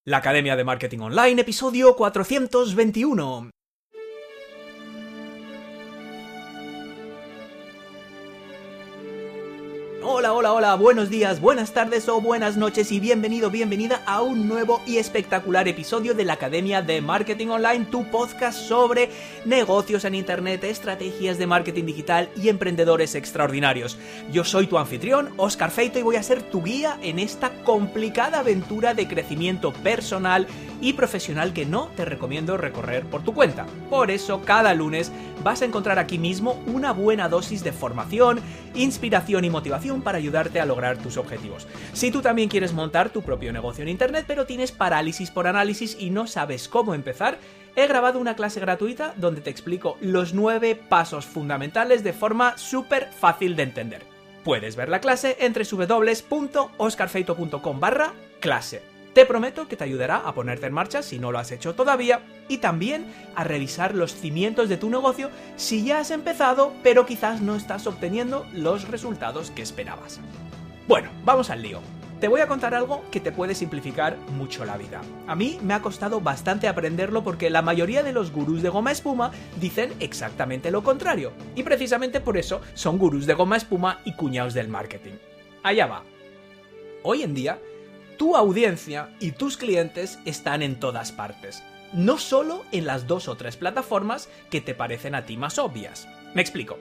La Academia de Marketing Online, episodio 421. Hola, buenos días, buenas tardes o buenas noches y bienvenida a un nuevo y espectacular episodio de la Academia de Marketing Online, tu podcast sobre negocios en internet, estrategias de marketing digital y emprendedores extraordinarios. Yo soy tu anfitrión, Óscar Feito, y voy a ser tu guía en esta complicada aventura de crecimiento personal y profesional que no te recomiendo recorrer por tu cuenta. Por eso, cada lunes vas a encontrar aquí mismo una buena dosis de formación, inspiración y motivación para ayudarte a lograr tus objetivos. Si tú también quieres montar tu propio negocio en internet, pero tienes parálisis por análisis y no sabes cómo empezar, he grabado una clase gratuita donde te explico los 9 pasos fundamentales de forma súper fácil de entender. Puedes ver la clase en www.oscarfeito.com/clase. Te prometo que te ayudará a ponerte en marcha si no lo has hecho todavía y también a revisar los cimientos de tu negocio si ya has empezado pero quizás no estás obteniendo los resultados que esperabas. Bueno, vamos al lío. Te voy a contar algo que te puede simplificar mucho la vida. A mí me ha costado bastante aprenderlo porque la mayoría de los gurús de goma espuma dicen exactamente lo contrario y precisamente por eso son gurús de goma espuma y cuñados del marketing. Allá va. Hoy en día, tu audiencia y tus clientes están en todas partes, no solo en las 2 o 3 plataformas que te parecen a ti más obvias. Me explico.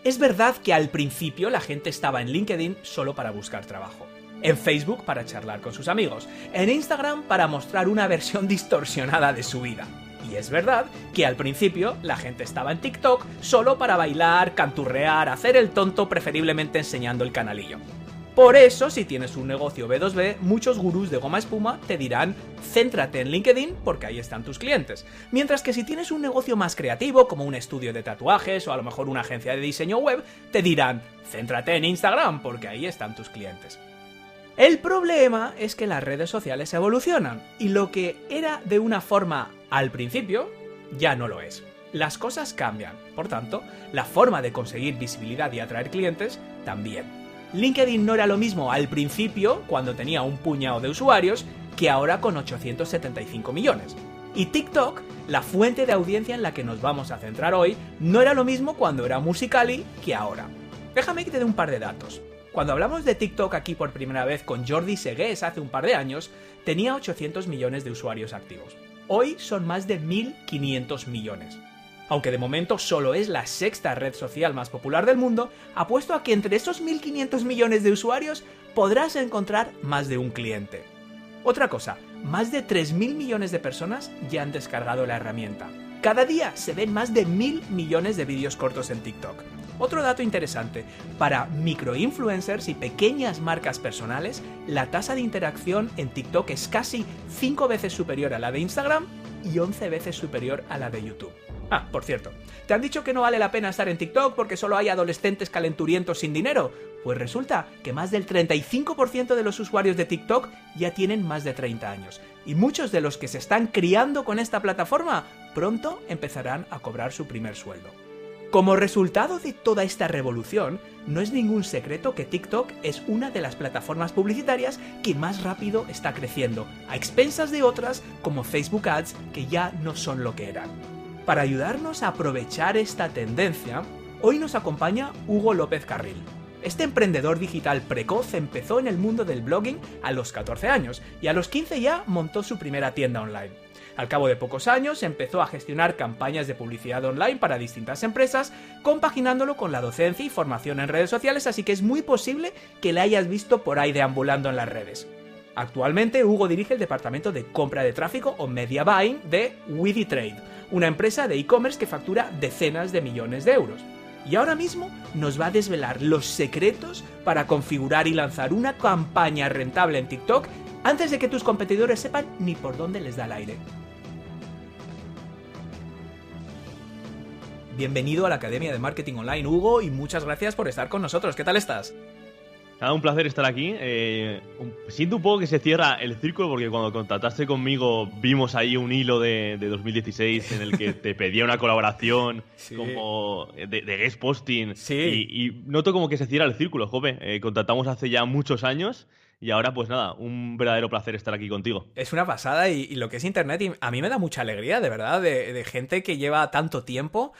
Es verdad que al principio la gente estaba en LinkedIn solo para buscar trabajo, en Facebook para charlar con sus amigos, en Instagram para mostrar una versión distorsionada de su vida. Y es verdad que al principio la gente estaba en TikTok solo para bailar, canturrear, hacer el tonto, preferiblemente enseñando el canalillo. Por eso, si tienes un negocio B2B, muchos gurús de goma espuma te dirán céntrate en LinkedIn porque ahí están tus clientes. Mientras que si tienes un negocio más creativo, como un estudio de tatuajes o a lo mejor una agencia de diseño web, te dirán céntrate en Instagram porque ahí están tus clientes. El problema es que las redes sociales evolucionan y lo que era de una forma al principio, ya no lo es. Las cosas cambian, por tanto, la forma de conseguir visibilidad y atraer clientes también. LinkedIn no era lo mismo al principio, cuando tenía un puñado de usuarios, que ahora con 875 millones. Y TikTok, la fuente de audiencia en la que nos vamos a centrar hoy, no era lo mismo cuando era Musical.ly que ahora. Déjame que te dé un par de datos. Cuando hablamos de TikTok aquí por primera vez con Jordi Segués hace un par de años, tenía 800 millones de usuarios activos. Hoy son más de 1.500 millones. Aunque de momento solo es la 6ª red social más popular del mundo, apuesto a que entre esos 1.500 millones de usuarios podrás encontrar más de un cliente. Otra cosa, más de 3.000 millones de personas ya han descargado la herramienta. Cada día se ven más de 1.000 millones de vídeos cortos en TikTok. Otro dato interesante, para microinfluencers y pequeñas marcas personales, la tasa de interacción en TikTok es casi 5 veces superior a la de Instagram y 11 veces superior a la de YouTube. Ah, por cierto, ¿te han dicho que no vale la pena estar en TikTok porque solo hay adolescentes calenturientos sin dinero? Pues resulta que más del 35% de los usuarios de TikTok ya tienen más de 30 años. Y muchos de los que se están criando con esta plataforma pronto empezarán a cobrar su primer sueldo. Como resultado de toda esta revolución, no es ningún secreto que TikTok es una de las plataformas publicitarias que más rápido está creciendo, a expensas de otras como Facebook Ads, que ya no son lo que eran. Para ayudarnos a aprovechar esta tendencia, hoy nos acompaña Hugo López Carril. Este emprendedor digital precoz empezó en el mundo del blogging a los 14 años y a los 15 ya montó su primera tienda online. Al cabo de pocos años empezó a gestionar campañas de publicidad online para distintas empresas, compaginándolo con la docencia y formación en redes sociales, así que es muy posible que le hayas visto por ahí deambulando en las redes. Actualmente Hugo dirige el departamento de compra de tráfico o media buying de WidiTrade, una empresa de e-commerce que factura decenas de millones de euros. Y ahora mismo nos va a desvelar los secretos para configurar y lanzar una campaña rentable en TikTok antes de que tus competidores sepan ni por dónde les da el aire. Bienvenido a la Academia de Marketing Online, Hugo, y muchas gracias por estar con nosotros. ¿Qué tal estás? Nada, un placer estar aquí. Siento un poco que se cierra el círculo porque cuando contactaste conmigo vimos ahí un hilo de 2016 en el que te pedía una colaboración sí. Como de guest posting sí. y noto como que se cierra el círculo, joven. Contactamos hace ya muchos años Y ahora, pues nada, un verdadero placer estar aquí contigo. Es una pasada y lo que es Internet, y a mí me da mucha alegría, de verdad, de gente que lleva tanto tiempo.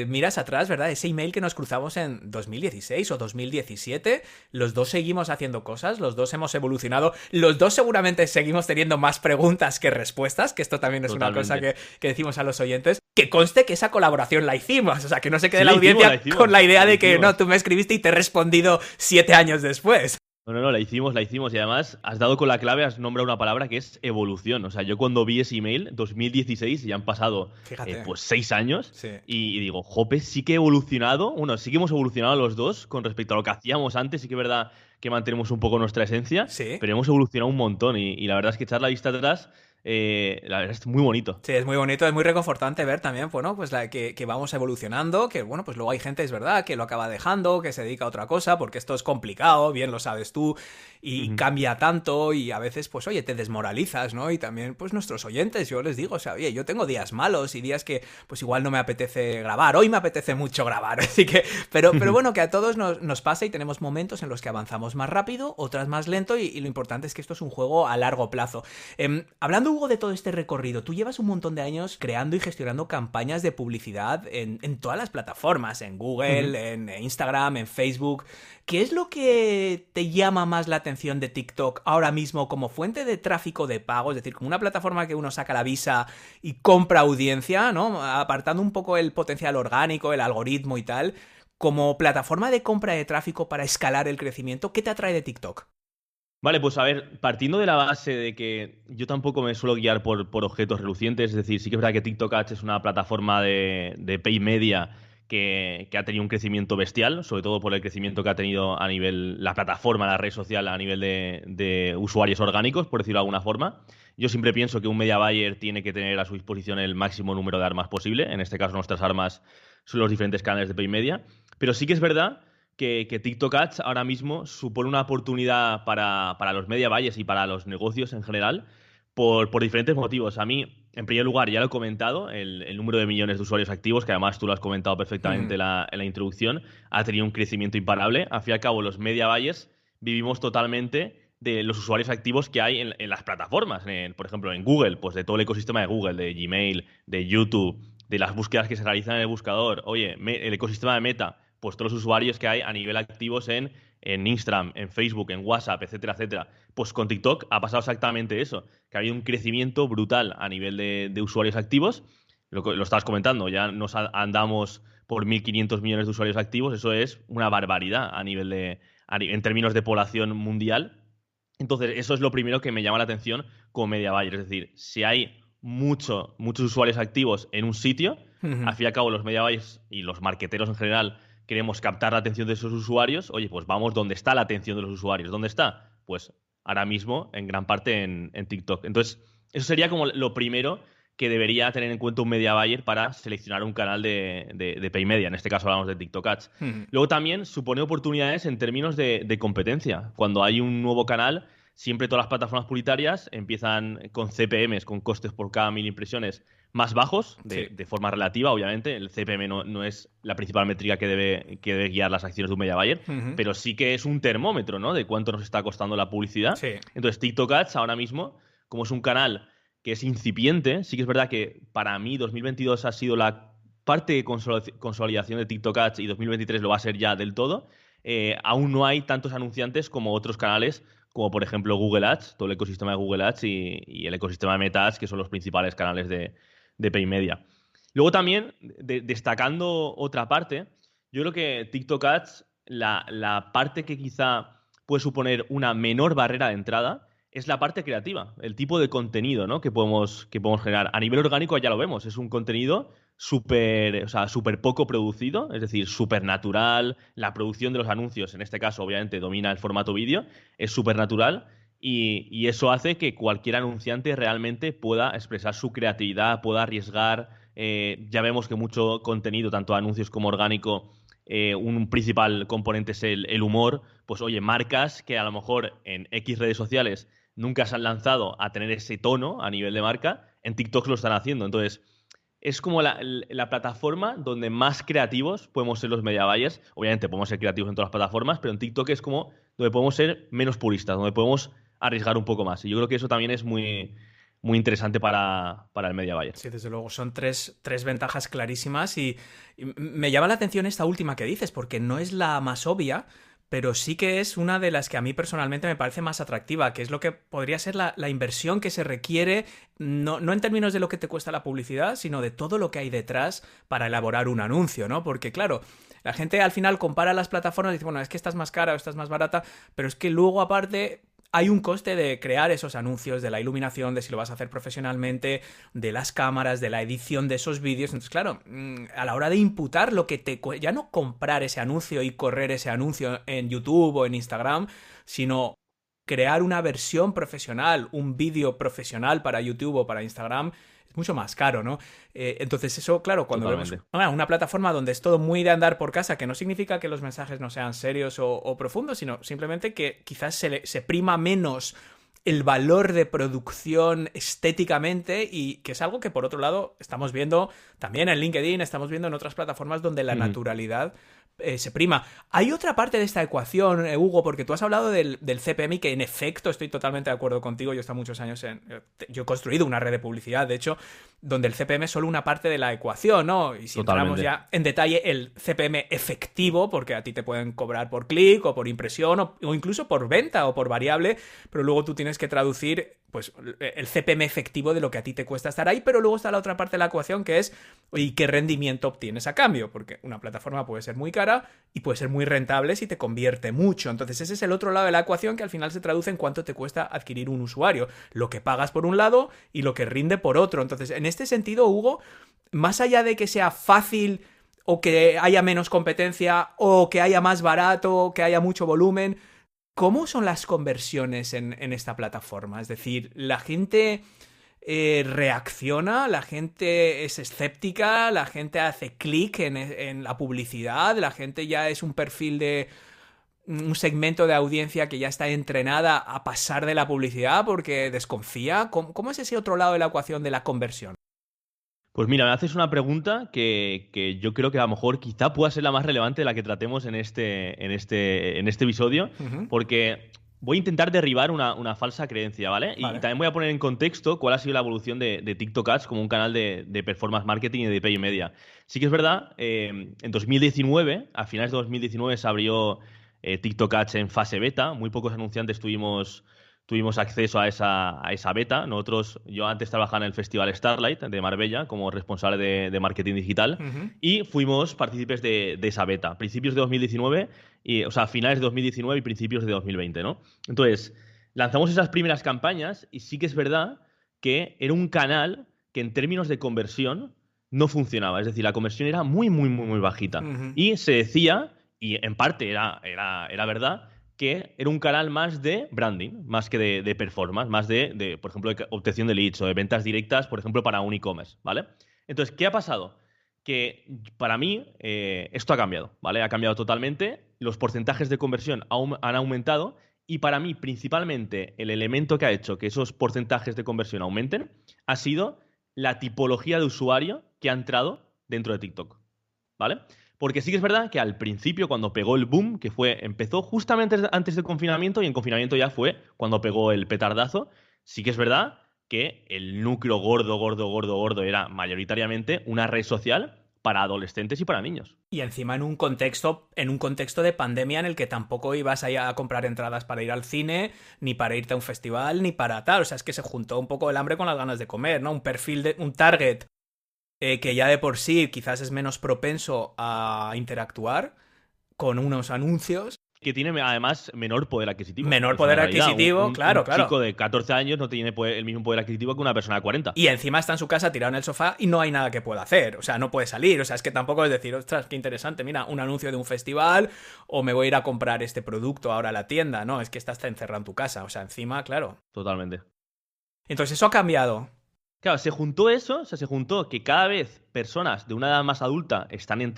Miras atrás, ¿verdad? Ese email que nos cruzamos en 2016 o 2017, los dos seguimos haciendo cosas, los dos hemos evolucionado, los dos seguramente seguimos teniendo más preguntas que respuestas, que esto también es Totalmente. una cosa que decimos a los oyentes. Que conste que esa colaboración la hicimos, o sea, que no se quede Sí, la la audiencia hicimos, con la idea la de que hicimos. no, tú me escribiste y te he respondido 7 años después. No, la hicimos. Y además has dado con la clave, has nombrado una palabra que es evolución. O sea, yo cuando vi ese email, 2016, y ya han pasado Fíjate. pues 6 años, Sí. y digo, jope, sí que he evolucionado. Bueno, sí que hemos evolucionado los dos con respecto a lo que hacíamos antes. Sí que es verdad que mantenemos un poco nuestra esencia, Sí. pero hemos evolucionado un montón. Y la verdad es que echar la vista atrás, la verdad es muy bonito. Sí, es muy bonito, es muy reconfortante ver también, bueno, pues que vamos evolucionando, que bueno, pues luego hay gente, es verdad, que lo acaba dejando, que se dedica a otra cosa, porque esto es complicado, bien lo sabes tú, y cambia tanto, y a veces, pues oye, te desmoralizas, ¿no? Y también, pues nuestros oyentes, yo les digo, o sea, oye, yo tengo días malos y días que, pues igual no me apetece grabar, hoy me apetece mucho grabar, así que, pero bueno, que a todos nos pasa y tenemos momentos en los que avanzamos más rápido, otras más lento, y lo importante es que esto es un juego a largo plazo. Hablando, Hugo, de todo este recorrido, tú llevas un montón de años creando y gestionando campañas de publicidad en todas las plataformas, en Google, en Instagram, en Facebook. ¿Qué es lo que te llama más la atención de TikTok ahora mismo como fuente de tráfico de pago? Es decir, como una plataforma que uno saca la visa y compra audiencia, ¿no? Apartando un poco el potencial orgánico, el algoritmo y tal, como plataforma de compra de tráfico para escalar el crecimiento, ¿qué te atrae de TikTok? Vale, pues a ver, partiendo de la base de que yo tampoco me suelo guiar por objetos relucientes, es decir, sí que es verdad que TikTok Ads es una plataforma de pay media que ha tenido un crecimiento bestial, sobre todo por el crecimiento que ha tenido a nivel, la plataforma, la red social, a nivel de usuarios orgánicos, por decirlo de alguna forma. Yo siempre pienso que un media buyer tiene que tener a su disposición el máximo número de armas posible, en este caso nuestras armas son los diferentes canales de pay media, pero sí que es verdad que TikTok Ads ahora mismo supone una oportunidad para los media buyers y para los negocios en general por diferentes motivos. A mí, en primer lugar, ya lo he comentado, el número de millones de usuarios activos, que además tú lo has comentado perfectamente en la introducción, ha tenido un crecimiento imparable. Al fin y al cabo, los media buyers vivimos totalmente de los usuarios activos que hay en las plataformas. Por ejemplo, en Google, pues de todo el ecosistema de Google, de Gmail, de YouTube, de las búsquedas que se realizan en el buscador. Oye, el ecosistema de Meta, pues todos los usuarios que hay a nivel activos en Instagram, en Facebook, en WhatsApp, etcétera, etcétera. Pues con TikTok ha pasado exactamente eso, que ha habido un crecimiento brutal a nivel de usuarios activos. Lo estabas comentando, ya andamos por 1.500 millones de usuarios activos, eso es una barbaridad en términos de población mundial. Entonces, eso es lo primero que me llama la atención como media buyer. Es decir, si hay muchos usuarios activos en un sitio, al fin y al cabo los media buyers y los marqueteros en general queremos captar la atención de esos usuarios, oye, pues vamos donde está la atención de los usuarios. ¿Dónde está? Pues ahora mismo, en gran parte, en TikTok. Entonces, eso sería como lo primero que debería tener en cuenta un media buyer para seleccionar un canal de pay media. En este caso hablamos de TikTok Ads. Luego también supone oportunidades en términos de competencia. Cuando hay un nuevo canal, siempre todas las plataformas publicitarias empiezan con CPMs, con costes por cada 1.000 impresiones más bajos, de forma relativa, obviamente. El CPM no es la principal métrica que debe guiar las acciones de un media buyer, pero sí que es un termómetro, ¿no? De cuánto nos está costando la publicidad. Sí. Entonces, TikTok Ads ahora mismo, como es un canal que es incipiente, sí que es verdad que para mí 2022 ha sido la parte de consolidación de TikTok Ads y 2023 lo va a ser ya del todo. Aún no hay tantos anunciantes como otros canales, como por ejemplo Google Ads, todo el ecosistema de Google Ads y el ecosistema de Meta Ads, que son los principales canales de pay media. Luego también, destacando otra parte, yo creo que TikTok Ads, la parte que quizá puede suponer una menor barrera de entrada, es la parte creativa, el tipo de contenido, ¿no? que podemos generar. A nivel orgánico ya lo vemos, es un contenido súper poco producido, es decir, súper natural. La producción de los anuncios, en este caso, obviamente, domina el formato vídeo, es súper natural y eso hace que cualquier anunciante realmente pueda expresar su creatividad, pueda arriesgar. Ya vemos que mucho contenido, tanto anuncios como orgánico, un principal componente es el humor. Pues oye, marcas que a lo mejor en X redes sociales nunca se han lanzado a tener ese tono a nivel de marca, en TikTok lo están haciendo. Entonces, es como la plataforma donde más creativos podemos ser los media buyers. Obviamente podemos ser creativos en todas las plataformas, pero en TikTok es como donde podemos ser menos puristas, donde podemos arriesgar un poco más. Y yo creo que eso también es muy, muy interesante para el media buyer. Sí, desde luego, son tres ventajas clarísimas y me llama la atención esta última que dices, porque no es la más obvia, pero sí que es una de las que a mí personalmente me parece más atractiva, que es lo que podría ser la inversión que se requiere, no en términos de lo que te cuesta la publicidad, sino de todo lo que hay detrás para elaborar un anuncio, ¿no? Porque claro, la gente al final compara las plataformas y dice, bueno, es que esta es más cara o esta es más barata, pero es que luego aparte hay un coste de crear esos anuncios, de la iluminación, de si lo vas a hacer profesionalmente, de las cámaras, de la edición de esos vídeos. Entonces, claro, a la hora de imputar lo que ya no comprar ese anuncio y correr ese anuncio en YouTube o en Instagram, sino crear una versión profesional, un vídeo profesional para YouTube o para Instagram, es mucho más caro, ¿no? Entonces eso, claro, cuando vemos una plataforma donde es todo muy de andar por casa, que no significa que los mensajes no sean serios o profundos, sino simplemente que quizás se prima menos el valor de producción estéticamente y que es algo que por otro lado estamos viendo también en LinkedIn, estamos viendo en otras plataformas donde la naturalidad se prima. Hay otra parte de esta ecuación, Hugo, porque tú has hablado del CPM y que en efecto estoy totalmente de acuerdo contigo. Yo he estado muchos años yo he construido una red de publicidad, de hecho, donde el CPM es solo una parte de la ecuación, ¿no? Y si entramos ya en detalle, el CPM efectivo, porque a ti te pueden cobrar por clic o por impresión o incluso por venta o por variable, pero luego tú tienes que traducir pues el CPM efectivo de lo que a ti te cuesta estar ahí, pero luego está la otra parte de la ecuación que es, ¿y qué rendimiento obtienes a cambio? Porque una plataforma puede ser muy cara y puede ser muy rentable si te convierte mucho. Entonces ese es el otro lado de la ecuación que al final se traduce en cuánto te cuesta adquirir un usuario. Lo que pagas por un lado y lo que rinde por otro. Entonces, en este sentido, Hugo, más allá de que sea fácil o que haya menos competencia o que haya más barato o que haya mucho volumen, ¿cómo son las conversiones en esta plataforma? Es decir, ¿la gente reacciona? ¿La gente es escéptica? ¿La gente hace clic en la publicidad? ¿La gente ya es un perfil de un segmento de audiencia que ya está entrenada a pasar de la publicidad porque desconfía? ¿Cómo es ese otro lado de la ecuación de la conversión? Pues mira, me haces una pregunta que yo creo que a lo mejor quizá pueda ser la más relevante de la que tratemos en este episodio, porque voy a intentar derribar una falsa creencia, ¿vale? Y también voy a poner en contexto cuál ha sido la evolución de TikTok Ads como un canal de performance marketing y de pay media. Sí que es verdad, en 2019, a finales de 2019 se abrió TikTok Ads en fase beta, muy pocos anunciantes tuvimos acceso a esa beta. Yo antes trabajaba en el Festival Starlight de Marbella como responsable de marketing digital y fuimos partícipes de esa beta, principios de 2019, finales de 2019 y principios de 2020, ¿no? Entonces, lanzamos esas primeras campañas y sí que es verdad que era un canal que en términos de conversión no funcionaba, es decir, la conversión era muy, muy, muy, muy bajita. Y se decía, y en parte era verdad, que era un canal más de branding, más que de performance, más por ejemplo, de obtención de leads o de ventas directas, por ejemplo, para un e-commerce, ¿vale? Entonces, ¿qué ha pasado? Que para mí esto ha cambiado, ¿vale? Ha cambiado totalmente, los porcentajes de conversión han aumentado y para mí, principalmente, el elemento que ha hecho que esos porcentajes de conversión aumenten ha sido la tipología de usuario que ha entrado dentro de TikTok, ¿vale? Porque sí que es verdad que al principio, cuando pegó el boom, empezó justamente antes del confinamiento y en confinamiento ya fue cuando pegó el petardazo, sí que es verdad que el núcleo gordo era mayoritariamente una red social para adolescentes y para niños. Y encima en un contexto de pandemia en el que tampoco ibas a comprar entradas para ir al cine, ni para irte a un festival, ni para tal. O sea, es que se juntó un poco el hambre con las ganas de comer, ¿no? Un target que ya de por sí quizás es menos propenso a interactuar con unos anuncios. Que tiene además menor poder adquisitivo. Menor poder adquisitivo, claro. Un chico de 14 años no tiene el mismo poder adquisitivo que una persona de 40. Y encima está en su casa tirado en el sofá y no hay nada que pueda hacer. O sea, no puede salir. O sea, es que tampoco es decir, ostras, qué interesante, mira, un anuncio de un festival o me voy a ir a comprar este producto ahora a la tienda. No, es que estás encerrado en tu casa. O sea, encima, claro. Totalmente. Entonces eso ha cambiado. Claro, se juntó que cada vez personas de una edad más adulta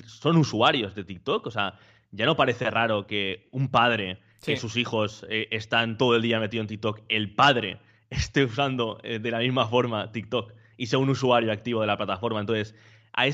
son usuarios de TikTok, o sea, ya no parece raro que un padre, que sus hijos están todo el día metidos en TikTok, el padre esté usando de la misma forma TikTok y sea un usuario activo de la plataforma. Entonces, a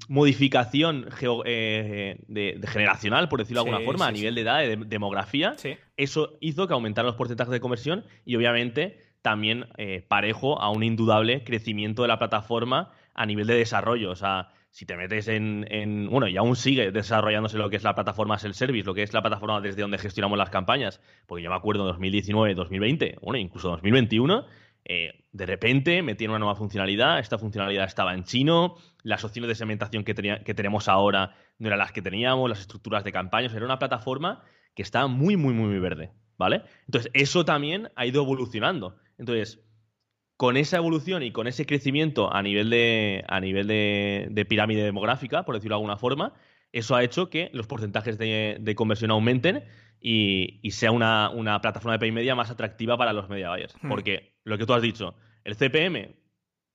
modificación de generacional, por decirlo de alguna forma, a nivel de edad, de demografía, eso hizo que aumentaran los porcentajes de conversión y obviamente también parejo a un indudable crecimiento de la plataforma a nivel de desarrollo. O sea, si te metes bueno, y aún sigue desarrollándose lo que es la plataforma self-service, lo que es la plataforma desde donde gestionamos las campañas, porque yo me acuerdo en 2019, 2020, bueno, incluso 2021, de repente metieron una nueva funcionalidad, esta funcionalidad estaba en chino, las opciones de segmentación que tenemos ahora no eran las que teníamos, las estructuras de campañas, era una plataforma que está muy, muy, muy verde, ¿vale? Entonces, eso también ha ido evolucionando. Entonces, con esa evolución y con ese crecimiento a nivel de pirámide demográfica, por decirlo de alguna forma, eso ha hecho que los porcentajes de conversión aumenten y sea una plataforma de pay media más atractiva para los media buyers. Porque lo que tú has dicho, el CPM,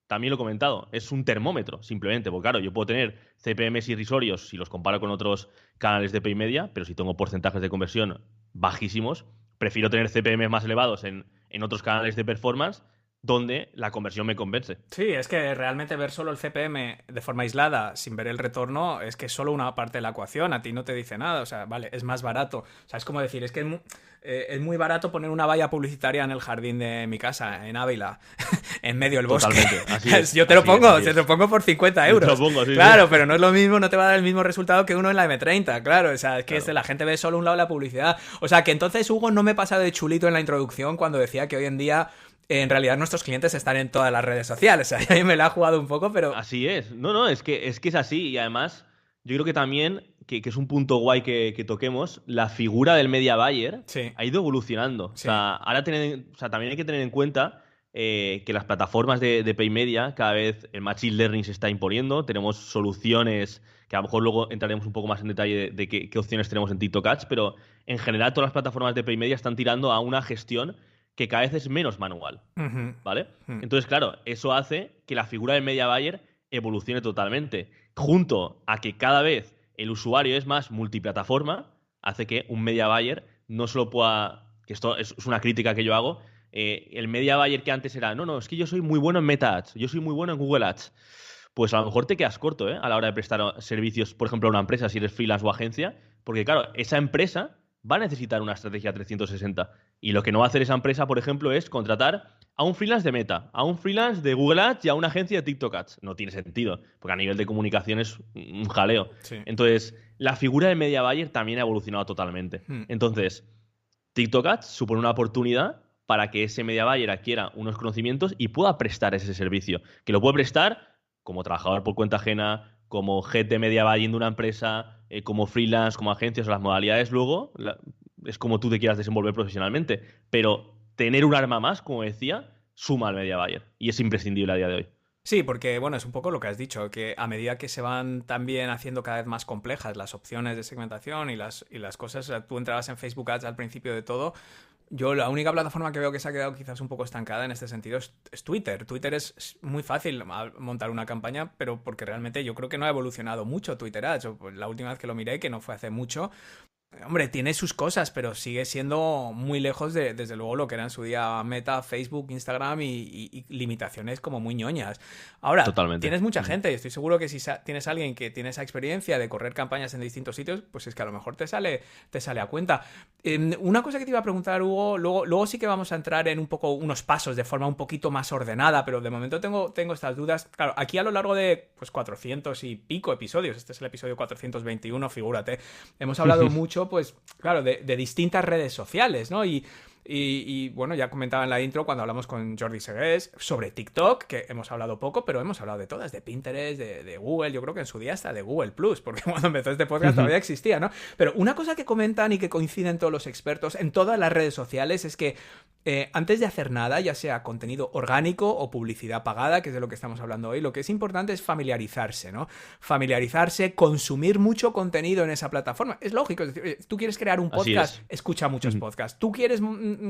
también lo he comentado, es un termómetro, simplemente. Porque claro, yo puedo tener CPMs irrisorios si los comparo con otros canales de pay media, pero si tengo porcentajes de conversión bajísimos, prefiero tener CPMs más elevados en otros canales de performance donde la conversión me convence. Sí, es que realmente ver solo el CPM de forma aislada, sin ver el retorno, es que es solo una parte de la ecuación, a ti no te dice nada, o sea, vale, es más barato. O sea, es como decir, es que es muy barato poner una valla publicitaria en el jardín de mi casa, en Ávila, en medio del bosque. Totalmente, así es. Yo te lo pongo, te lo pongo por 50 euros. Te lo pongo, sí, claro, sí. pero no es lo mismo, no te va a dar el mismo resultado que uno en la M30, claro, o sea, es que la gente ve solo un lado de la publicidad. O sea, que entonces Hugo no me pasa de chulito en la introducción cuando decía que hoy en día en realidad nuestros clientes están en todas las redes sociales. O sea, yo me la he jugado un poco, pero... Así es. No, es que es así. Y además, yo creo que también, que es un punto guay que toquemos, la figura del media buyer ha ido evolucionando. Sí. O sea, ahora también hay que tener en cuenta que las plataformas de pay media, cada vez el machine learning se está imponiendo. Tenemos soluciones que a lo mejor luego entraremos un poco más en detalle de qué opciones tenemos en TikTok Ads, pero en general todas las plataformas de pay media están tirando a una gestión que cada vez es menos manual, ¿vale? Entonces, claro, eso hace que la figura del media buyer evolucione totalmente. Junto a que cada vez el usuario es más multiplataforma, hace que un media buyer no solo pueda... Que esto es una crítica que yo hago. El media buyer que antes era, no, es que yo soy muy bueno en Meta Ads, yo soy muy bueno en Google Ads. Pues a lo mejor te quedas corto, a la hora de prestar servicios, por ejemplo, a una empresa, si eres freelance o agencia, porque claro, esa empresa va a necesitar una estrategia 360. Y lo que no va a hacer esa empresa, por ejemplo, es contratar a un freelance de Meta, a un freelance de Google Ads y a una agencia de TikTok Ads. No tiene sentido, porque a nivel de comunicación es un jaleo. Sí. Entonces, la figura del media buyer también ha evolucionado totalmente. Entonces, TikTok Ads supone una oportunidad para que ese media buyer adquiera unos conocimientos y pueda prestar ese servicio. Que lo puede prestar como trabajador por cuenta ajena, como head de media buying de una empresa, como freelance, como agencias o las modalidades luego, es como tú te quieras desenvolver profesionalmente. Pero tener un arma más, como decía, suma al media buyer. Y es imprescindible a día de hoy. Sí, porque, bueno, es un poco lo que has dicho, que a medida que se van también haciendo cada vez más complejas las opciones de segmentación y las cosas, o sea, tú entrabas en Facebook Ads al principio de todo. Yo la única plataforma que veo que se ha quedado quizás un poco estancada en este sentido es Twitter. Twitter es muy fácil montar una campaña, pero porque realmente yo creo que no ha evolucionado mucho Twitter Ads. La última vez que lo miré, que no fue hace mucho, hombre, tiene sus cosas, pero sigue siendo muy lejos de, desde luego, lo que era en su día Meta, Facebook, Instagram y limitaciones como muy ñoñas. Ahora, totalmente. Tienes mucha gente y estoy seguro que si tienes a alguien que tiene esa experiencia de correr campañas en distintos sitios, pues es que a lo mejor te sale a cuenta. Una cosa que te iba a preguntar, Hugo, luego sí que vamos a entrar en un poco unos pasos de forma un poquito más ordenada, pero de momento tengo estas dudas. Claro, aquí a lo largo de 400 y pico episodios, este es el episodio 421, figúrate, hemos hablado mucho, pues claro, de distintas redes sociales, ¿no? Y bueno, ya comentaba en la intro cuando hablamos con Jordi Segués sobre TikTok, que hemos hablado poco, pero hemos hablado de todas, de Pinterest, de Google, yo creo que en su día hasta de Google Plus, porque cuando empezó este podcast todavía existía, ¿no? Pero una cosa que comentan y que coinciden todos los expertos en todas las redes sociales es que antes de hacer nada, ya sea contenido orgánico o publicidad pagada, que es de lo que estamos hablando hoy, lo que es importante es familiarizarse, ¿no? Familiarizarse, consumir mucho contenido en esa plataforma. Es lógico, es decir, tú quieres crear un podcast, escucha muchos podcasts. Tú quieres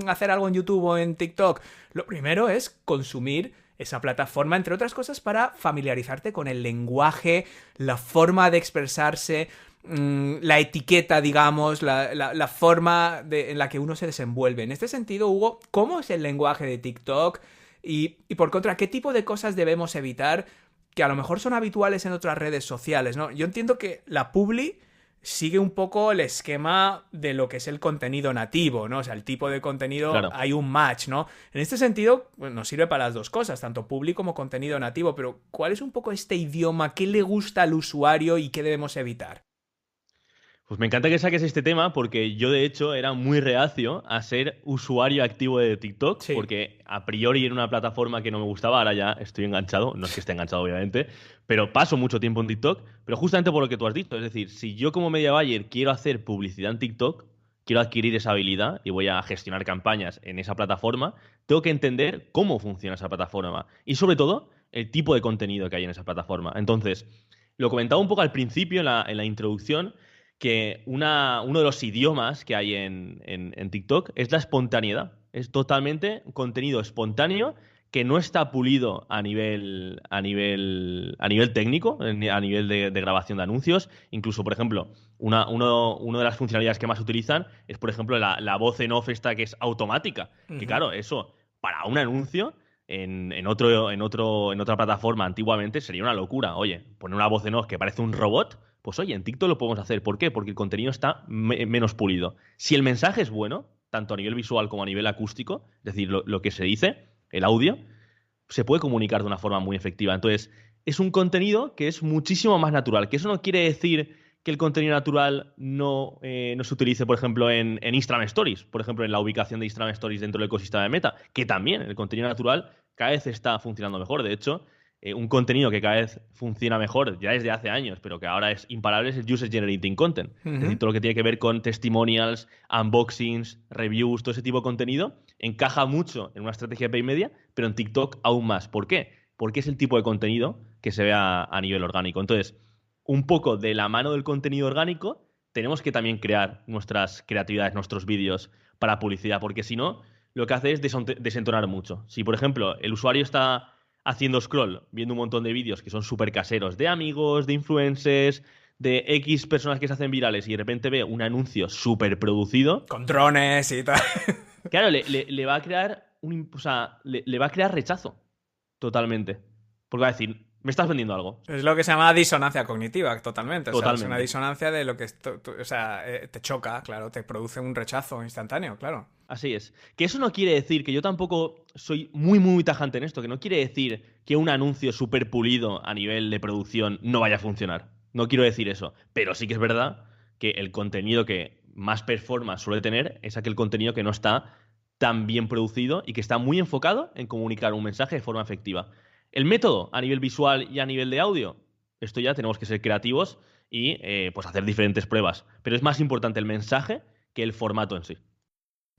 hacer algo en YouTube o en TikTok, lo primero es consumir esa plataforma, entre otras cosas, para familiarizarte con el lenguaje, la forma de expresarse, la etiqueta, digamos, la forma en la que uno se desenvuelve. En este sentido, Hugo, ¿cómo es el lenguaje de TikTok? Y por contra, ¿qué tipo de cosas debemos evitar que a lo mejor son habituales en otras redes sociales, ¿no? Yo entiendo que la publi sigue un poco el esquema de lo que es el contenido nativo, ¿no? O sea, el tipo de contenido, Claro. hay un match, ¿no? En este sentido, pues, nos sirve para las dos cosas, tanto publi como contenido nativo, pero ¿cuál es un poco este idioma? ¿Qué le gusta al usuario y qué debemos evitar? Pues me encanta que saques este tema porque yo de hecho era muy reacio a ser usuario activo de TikTok Sí. porque a priori era una plataforma que no me gustaba, ahora ya estoy enganchado, no es que esté enganchado obviamente, pero paso mucho tiempo en TikTok, pero justamente por lo que tú has dicho, es decir, si yo como media buyer quiero hacer publicidad en TikTok, quiero adquirir esa habilidad y voy a gestionar campañas en esa plataforma, tengo que entender cómo funciona esa plataforma y sobre todo el tipo de contenido que hay en esa plataforma. Entonces, lo comentaba un poco al principio en la introducción que uno de los idiomas que hay en TikTok es la espontaneidad. Es totalmente contenido espontáneo que no está pulido a nivel técnico, a nivel de grabación de anuncios. Incluso, por ejemplo, una de las funcionalidades que más utilizan es, por ejemplo, la voz en off esta que es automática. Que Ujú. claro, eso para un anuncio en otra plataforma antiguamente sería una locura. Oye, poner una voz en off que parece un robot, pues oye, en TikTok lo podemos hacer. ¿Por qué? Porque el contenido está menos pulido. Si el mensaje es bueno, tanto a nivel visual como a nivel acústico, es decir, lo que se dice, el audio, se puede comunicar de una forma muy efectiva. Entonces, es un contenido que es muchísimo más natural. Que eso no quiere decir que el contenido natural no se utilice, por ejemplo, en Instagram Stories, por ejemplo, en la ubicación de Instagram Stories dentro del ecosistema de Meta, que también el contenido natural cada vez está funcionando mejor. De hecho, un contenido que cada vez funciona mejor ya desde hace años, pero que ahora es imparable, es el User Generating Content. Es Ujú. decir, todo lo que tiene que ver con testimonials, unboxings, reviews, todo ese tipo de contenido, encaja mucho en una estrategia de paid media, pero en TikTok aún más. ¿Por qué? Porque es el tipo de contenido que se ve a nivel orgánico. Entonces, un poco de la mano del contenido orgánico, tenemos que también crear nuestras creatividades, nuestros vídeos para publicidad, porque si no, lo que hace es desentonar mucho. Si, por ejemplo, el usuario está haciendo scroll, viendo un montón de vídeos que son súper caseros, de amigos, de influencers, de X personas que se hacen virales y de repente ve un anuncio súper producido, Con drones y tal. claro, le va a crear o sea, le va a crear rechazo totalmente. Porque va a decir, me estás vendiendo algo. Es lo que se llama disonancia cognitiva, totalmente. O sea, es una Totalmente. disonancia de lo que o sea, te choca, claro, te produce un rechazo instantáneo, claro. Así es. Que eso no quiere decir que yo tampoco soy muy, muy tajante en esto, que no quiere decir que un anuncio súper pulido a nivel de producción no vaya a funcionar. No quiero decir eso. Pero sí que es verdad que el contenido que más performance suele tener es aquel contenido que no está tan bien producido y que está muy enfocado en comunicar un mensaje de forma efectiva. El método a nivel visual y a nivel de audio, esto ya tenemos que ser creativos y pues hacer diferentes pruebas. Pero es más importante el mensaje que el formato en sí.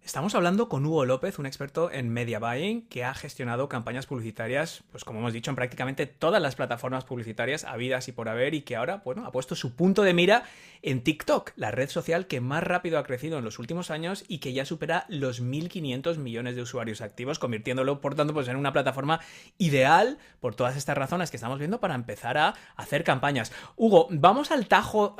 Estamos hablando con Hugo López, un experto en media buying que ha gestionado campañas publicitarias, pues como hemos dicho, en prácticamente todas las plataformas publicitarias habidas y por haber, y que ahora, bueno, ha puesto su punto de mira en TikTok, la red social que más rápido ha crecido en los últimos años y que ya supera los 1.500 millones de usuarios activos, convirtiéndolo, por tanto, pues en una plataforma ideal por todas estas razones que estamos viendo para empezar a hacer campañas. Hugo, vamos al tajo.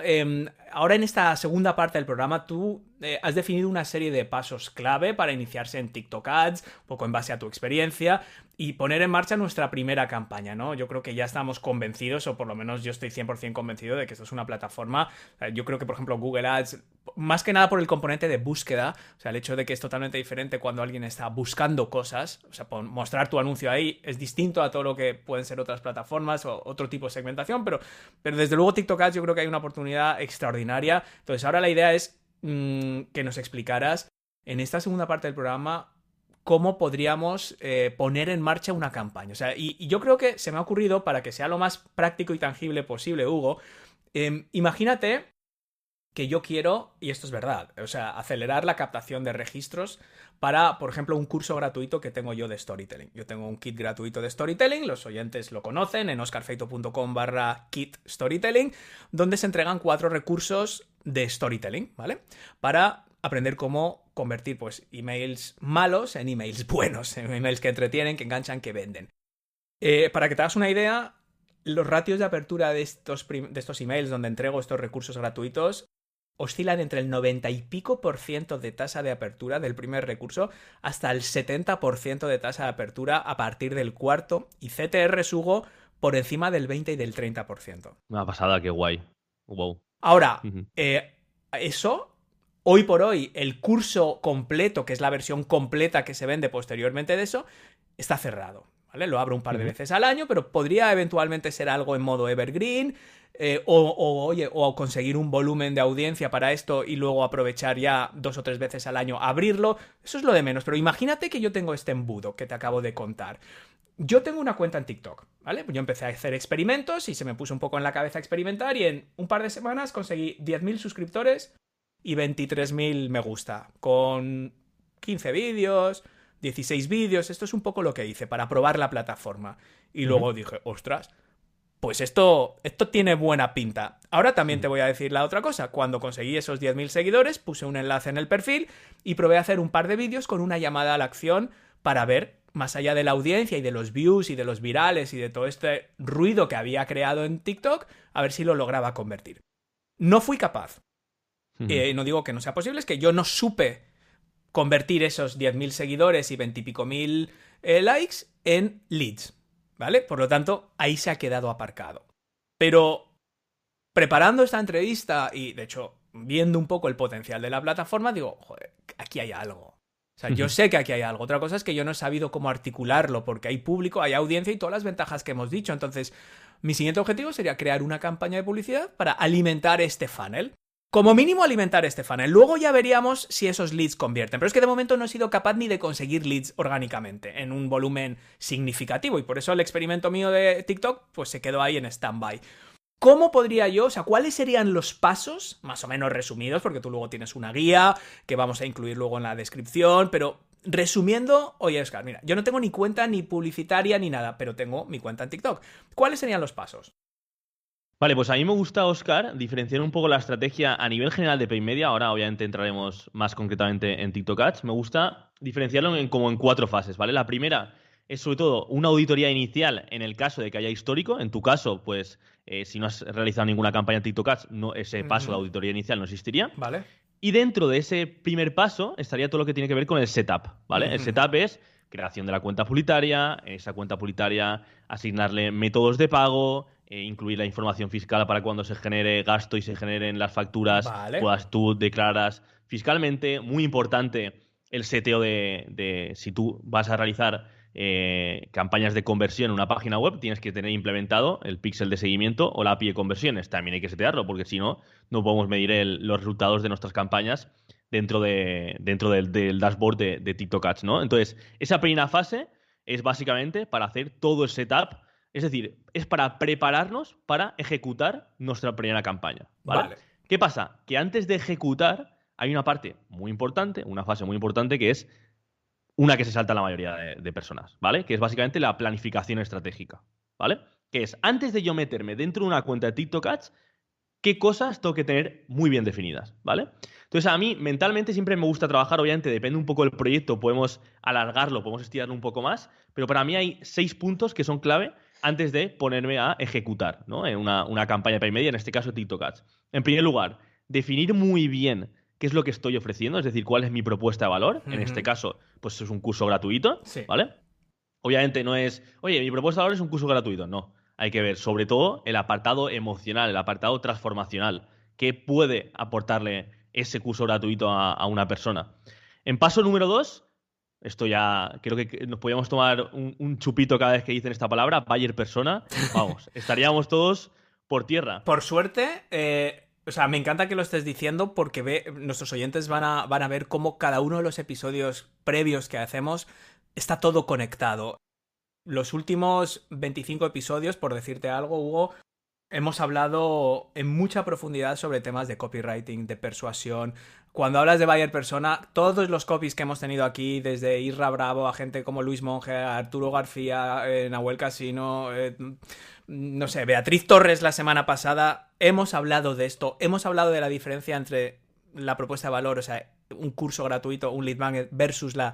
Ahora en esta segunda parte del programa tú has definido una serie de pasos clave para iniciarse en TikTok Ads, un poco en base a tu experiencia, y poner en marcha nuestra primera campaña, ¿no? Yo creo que ya estamos convencidos, o por lo menos yo estoy 100% convencido de que esto es una plataforma. Yo creo que, por ejemplo, Google Ads, más que nada por el componente de búsqueda, o sea, el hecho de que es totalmente diferente cuando alguien está buscando cosas, o sea, mostrar tu anuncio ahí es distinto a todo lo que pueden ser otras plataformas o otro tipo de segmentación, pero desde luego TikTok Ads yo creo que hay una oportunidad extraordinaria. Entonces ahora la idea es que nos explicaras en esta segunda parte del programa cómo podríamos poner en marcha una campaña. O sea, y yo creo que se me ha ocurrido, para que sea lo más práctico y tangible posible, Hugo, imagínate que yo quiero, y esto es verdad, o sea, acelerar la captación de registros para, por ejemplo, un curso gratuito que tengo yo de storytelling. Yo tengo un kit gratuito de storytelling, los oyentes lo conocen, en oscarfeito.com/kit storytelling, donde se entregan 4 recursos de storytelling, ¿vale? Para aprender cómo convertir, pues, emails malos en emails buenos, en emails que entretienen, que enganchan, que venden. Para que te hagas una idea, los ratios de apertura de estos emails donde entrego estos recursos gratuitos oscilan entre el 90 y pico % de tasa de apertura del primer recurso hasta el 70% de tasa de apertura a partir del cuarto, y CTRs, Hugo, por encima del 20 y del 30%. Una pasada, qué guay. Wow. Ahora, eso, hoy por hoy, el curso completo, que es la versión completa que se vende posteriormente de eso, está cerrado, ¿vale? Lo abro un par de veces al año, pero podría eventualmente ser algo en modo evergreen, o conseguir un volumen de audiencia para esto y luego aprovechar ya 2 o 3 veces al año abrirlo. Eso es lo de menos, pero imagínate que yo tengo este embudo que te acabo de contar. Yo tengo una cuenta en TikTok, ¿vale? Yo empecé a hacer experimentos y se me puso un poco en la cabeza experimentar y en un par de semanas conseguí 10.000 suscriptores y 23.000 me gusta, con 15 vídeos, 16 vídeos. Esto es un poco lo que hice para probar la plataforma. Y luego dije, ostras, pues esto tiene buena pinta. Ahora también te voy a decir la otra cosa. Cuando conseguí esos 10.000 seguidores, puse un enlace en el perfil y probé a hacer un par de vídeos con una llamada a la acción para ver, más allá de la audiencia y de los views y de los virales y de todo este ruido que había creado en TikTok, a ver si lo lograba convertir. No fui capaz. No digo que no sea posible, es que yo no supe convertir esos 10.000 seguidores y 20 y pico mil likes en leads, ¿vale? Por lo tanto, ahí se ha quedado aparcado. Pero preparando esta entrevista y, de hecho, viendo un poco el potencial de la plataforma, digo, joder, aquí hay algo. O sea, yo sé que aquí hay algo. Otra cosa es que yo no he sabido cómo articularlo, porque hay público, hay audiencia y todas las ventajas que hemos dicho. Entonces, mi siguiente objetivo sería crear una campaña de publicidad para alimentar este funnel. Como mínimo alimentar este funnel. Luego ya veríamos si esos leads convierten. Pero es que de momento no he sido capaz ni de conseguir leads orgánicamente en un volumen significativo. Y por eso el experimento mío de TikTok pues se quedó ahí en stand-by. ¿Cómo podría yo? O sea, ¿cuáles serían los pasos, más o menos resumidos? Porque tú luego tienes una guía que vamos a incluir luego en la descripción. Pero resumiendo, oye, Óscar, mira, yo no tengo ni cuenta ni publicitaria ni nada, pero tengo mi cuenta en TikTok. ¿Cuáles serían los pasos? Vale, pues a mí me gusta, Óscar, diferenciar un poco la estrategia a nivel general de Paid Media. Ahora, obviamente, entraremos más concretamente en TikTok Ads. Me gusta diferenciarlo como en 4 fases, ¿vale? La primera es, sobre todo, una auditoría inicial en el caso de que haya histórico. En tu caso, pues, si no has realizado ninguna campaña en TikTok Ads, ese paso de auditoría inicial no existiría. Vale. Y dentro de ese primer paso estaría todo lo que tiene que ver con el setup, ¿vale? El setup es creación de la cuenta publicitaria, esa cuenta publicitaria, asignarle métodos de pago, incluir la información fiscal para cuando se genere gasto y se generen las facturas, puedas tú declaras fiscalmente. Muy importante el seteo de si tú vas a realizar campañas de conversión en una página web, tienes que tener implementado el píxel de seguimiento o la API de conversiones. También hay que setearlo, porque si no, no podemos medir los resultados de nuestras campañas dentro del dashboard de TikTok Ads, ¿no? Entonces, esa primera fase es básicamente para hacer todo el setup. Es decir, es para prepararnos para ejecutar nuestra primera campaña, ¿vale? ¿Qué pasa? Que antes de ejecutar hay una parte muy importante, una fase muy importante, que es una que se salta la mayoría de personas, ¿vale? Que es básicamente la planificación estratégica, ¿vale? Que es, antes de yo meterme dentro de una cuenta de TikTok Ads, ¿qué cosas tengo que tener muy bien definidas, ¿vale? Entonces, a mí, mentalmente, siempre me gusta trabajar. Obviamente, depende un poco del proyecto, podemos alargarlo, podemos estirarlo un poco más, pero para mí hay 6 puntos que son clave antes de ponerme a ejecutar, ¿no? En una campaña de Paid Media, en este caso TikTok Ads. En primer lugar, definir muy bien qué es lo que estoy ofreciendo, es decir, cuál es mi propuesta de valor. En este caso, pues es un curso gratuito, ¿vale? Obviamente no es, oye, mi propuesta de valor es un curso gratuito. No, hay que ver sobre todo el apartado emocional, el apartado transformacional. ¿Qué puede aportarle ese curso gratuito a una persona? En paso número 2, esto ya creo que nos podríamos tomar un chupito cada vez que dicen esta palabra, buyer persona. Vamos, estaríamos todos por tierra. Por suerte, o sea, me encanta que lo estés diciendo porque nuestros oyentes van a ver cómo cada uno de los episodios previos que hacemos está todo conectado. Los últimos 25 episodios, por decirte algo, Hugo, hemos hablado en mucha profundidad sobre temas de copywriting, de persuasión. Cuando hablas de buyer persona, todos los copies que hemos tenido aquí, desde Isra Bravo a gente como Luis Monge, a Arturo García, Nahuel Casino, no sé, Beatriz Torres la semana pasada, hemos hablado de esto, hemos hablado de la diferencia entre la propuesta de valor, o sea, un curso gratuito, un lead magnet versus la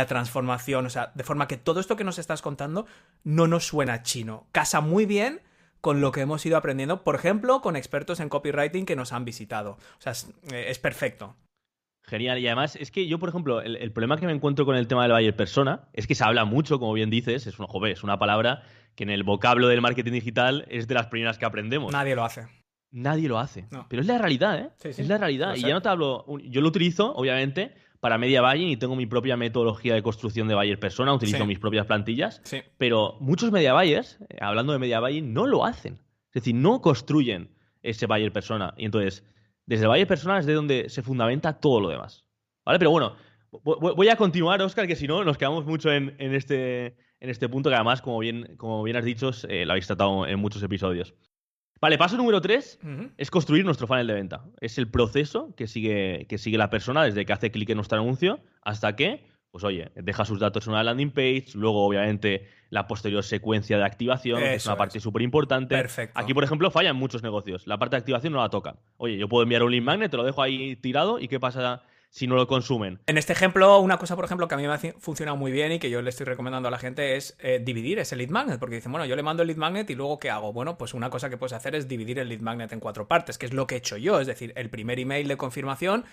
transformación, o sea, de forma que todo esto que nos estás contando no nos suena chino, casa muy bien con lo que hemos ido aprendiendo, por ejemplo, con expertos en copywriting que nos han visitado. O sea, es perfecto. Genial. Y además, es que yo, por ejemplo, el problema que me encuentro con el tema del buyer persona es que se habla mucho, como bien dices, es una palabra que en el vocablo del marketing digital es de las primeras que aprendemos. Nadie lo hace. Nadie lo hace. No. Pero es la realidad, ¿eh? Sí, sí. Es la realidad. Y ya no te hablo... Yo lo utilizo, obviamente, para media buying y tengo mi propia metodología de construcción de buyer persona, utilizo mis propias plantillas, pero muchos media buyers, hablando de media buying, no lo hacen. Es decir, no construyen ese buyer persona. Y entonces, desde el buyer persona es de donde se fundamenta todo lo demás. ¿Vale? Pero bueno, voy a continuar, Óscar, que si no nos quedamos mucho en este punto, que además, como bien has dicho, lo habéis tratado en muchos episodios. Vale, paso número 3 es construir nuestro funnel de venta. Es el proceso que sigue la persona desde que hace clic en nuestro anuncio hasta que, pues oye, deja sus datos en una landing page, luego obviamente la posterior secuencia de activación, que es una parte súper importante. Perfecto. Aquí, por ejemplo, fallan muchos negocios. La parte de activación no la tocan. Oye, yo puedo enviar un lead magnet, te lo dejo ahí tirado y ¿qué pasa si no lo consumen? En este ejemplo, una cosa, por ejemplo, que a mí me ha funcionado muy bien y que yo le estoy recomendando a la gente es dividir ese lead magnet, porque dicen, bueno, yo le mando el lead magnet y luego ¿qué hago? Bueno, pues una cosa que puedes hacer es dividir el lead magnet en 4 partes, que es lo que he hecho yo, es decir, el primer email de confirmación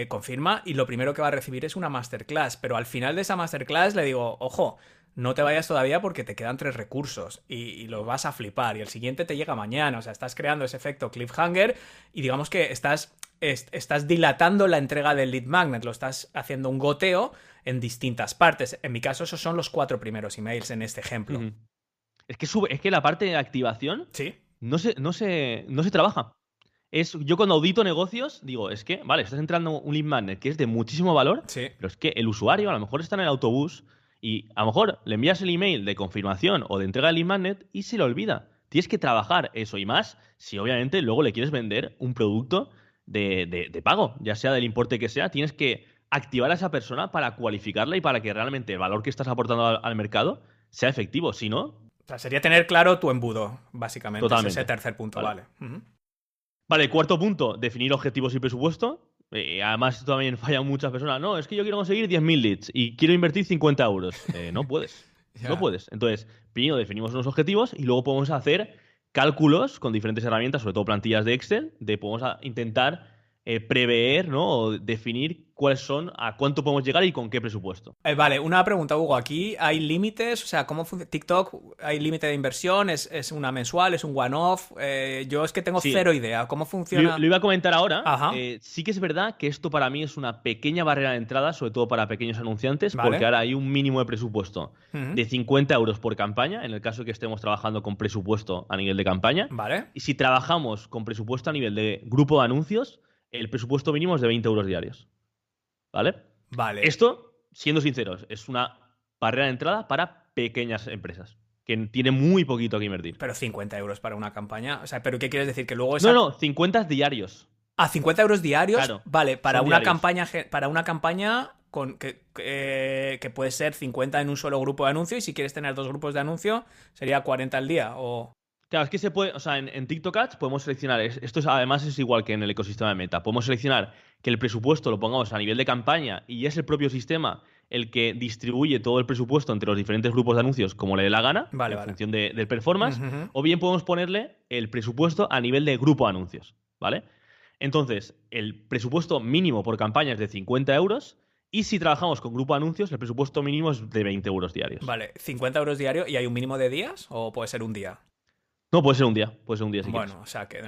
confirma y lo primero que va a recibir es una masterclass, pero al final de esa masterclass le digo, ojo, no te vayas todavía porque te quedan 3 recursos y lo vas a flipar y el siguiente te llega mañana, o sea, estás creando ese efecto cliffhanger y digamos que estás dilatando la entrega del lead magnet, lo estás haciendo un goteo en distintas partes. En mi caso, esos son los 4 primeros emails en este ejemplo. Es que la parte de activación no se trabaja. Yo cuando audito negocios digo, es que, vale, estás entrando un lead magnet que es de muchísimo valor, pero es que el usuario a lo mejor está en el autobús y a lo mejor le envías el email de confirmación o de entrega del lead magnet y se le olvida. Tienes que trabajar eso y más si obviamente luego le quieres vender un producto de pago, ya sea del importe que sea, tienes que activar a esa persona para cualificarla y para que realmente el valor que estás aportando al mercado sea efectivo. Si no... O sea, sería tener claro tu embudo, básicamente. Totalmente. Es ese tercer punto, vale. Vale, cuarto punto, definir objetivos y presupuesto. Además, también fallan muchas personas. No, es que yo quiero conseguir 10.000 leads y quiero invertir 50 euros. No puedes. No puedes. Entonces, primero definimos unos objetivos y luego podemos hacer cálculos con diferentes herramientas, sobre todo plantillas de Excel, podemos intentar prever, ¿no? O definir cuáles son, a cuánto podemos llegar y con qué presupuesto. Vale, una pregunta, Hugo. ¿Aquí hay límites? O sea, ¿cómo funciona TikTok? ¿Hay límite de inversión? ¿Es una mensual? ¿Es un one-off? Yo es que tengo cero idea. ¿Cómo funciona? Lo iba a comentar ahora. Sí que es verdad que esto para mí es una pequeña barrera de entrada, sobre todo para pequeños anunciantes, porque ahora hay un mínimo de presupuesto de 50 euros por campaña, en el caso que estemos trabajando con presupuesto a nivel de campaña. Y si trabajamos con presupuesto a nivel de grupo de anuncios, el presupuesto mínimo es de 20 euros diarios. ¿Vale? Esto, siendo sinceros, es una barrera de entrada para pequeñas empresas que tienen muy poquito que invertir. Pero 50 euros para una campaña. O sea, ¿pero qué quieres decir? Que luego No, 50 diarios. ¿Ah, 50 euros diarios? Claro, vale, para una campaña que puede ser 50 en un solo grupo de anuncio, y si quieres tener 2 grupos de anuncio, sería 40 al día. Claro, es que se puede, o sea, en TikTok Ads podemos seleccionar, además es igual que en el ecosistema de Meta, podemos seleccionar que el presupuesto lo pongamos a nivel de campaña y es el propio sistema el que distribuye todo el presupuesto entre los diferentes grupos de anuncios como le dé la gana, en función del performance, o bien podemos ponerle el presupuesto a nivel de grupo de anuncios, ¿vale? Entonces, el presupuesto mínimo por campaña es de 50 euros y si trabajamos con grupo de anuncios, el presupuesto mínimo es de 20 euros diarios. Vale, 50 euros diario, ¿y hay un mínimo de días o puede ser un día? No, puede ser un día si bueno, quieres. O sea, que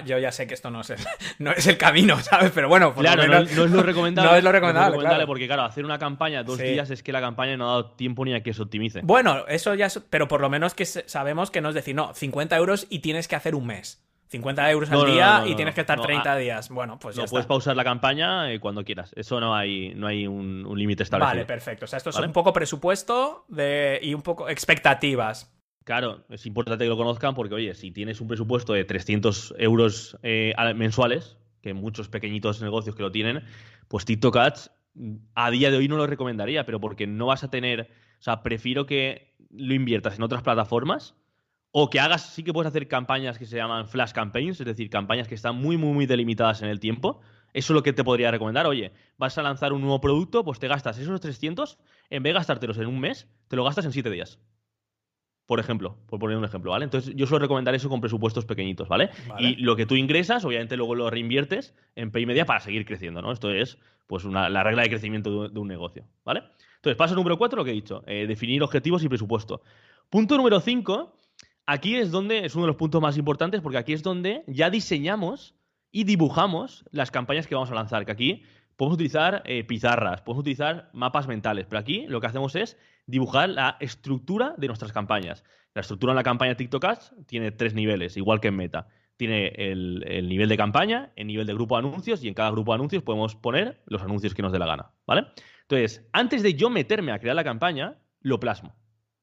yo ya sé que esto no es el camino, ¿sabes? Pero bueno, por claro, lo menos, no es lo recomendable. No es lo recomendable, claro. Porque, claro, hacer una campaña 2 días es que la campaña no ha dado tiempo ni a que se optimice. Bueno, eso ya pero por lo menos que sabemos que no es decir, no, 50 euros y tienes que hacer un mes. 50 euros al día y tienes que estar 30 días. Bueno, pues ya está. Puedes pausar la campaña cuando quieras. Eso no hay un límite establecido. Vale, perfecto. O sea, esto es un poco presupuesto y un poco expectativas. Claro, es importante que lo conozcan porque, oye, si tienes un presupuesto de 300 euros mensuales, que muchos pequeñitos negocios que lo tienen, pues TikTok Ads a día de hoy no lo recomendaría, pero porque no vas a tener... O sea, prefiero que lo inviertas en otras plataformas o que sí que puedes hacer campañas que se llaman flash campaigns, es decir, campañas que están muy, muy, muy delimitadas en el tiempo. Eso es lo que te podría recomendar. Oye, vas a lanzar un nuevo producto, pues te gastas esos 300, en vez de gastártelos en un mes, te lo gastas en 7 días. Por ejemplo, por poner un ejemplo, ¿vale? Entonces yo suelo recomendar eso con presupuestos pequeñitos, ¿vale? Vale. Y lo que tú ingresas, obviamente luego lo reinviertes en Pay Media para seguir creciendo, ¿no? Esto es, pues, la regla de crecimiento de un negocio, ¿vale? Entonces, paso número 4, lo que he dicho, definir objetivos y presupuesto. Punto número 5, aquí es donde es uno de los puntos más importantes, porque aquí es donde ya diseñamos y dibujamos las campañas que vamos a lanzar, que aquí podemos utilizar pizarras, podemos utilizar mapas mentales, pero aquí lo que hacemos es dibujar la estructura de nuestras campañas. La estructura en la campaña TikTok Ads tiene 3 niveles, igual que en Meta. Tiene el nivel de campaña, el nivel de grupo de anuncios, y en cada grupo de anuncios podemos poner los anuncios que nos dé la gana, ¿vale? Entonces, antes de yo meterme a crear la campaña, lo plasmo,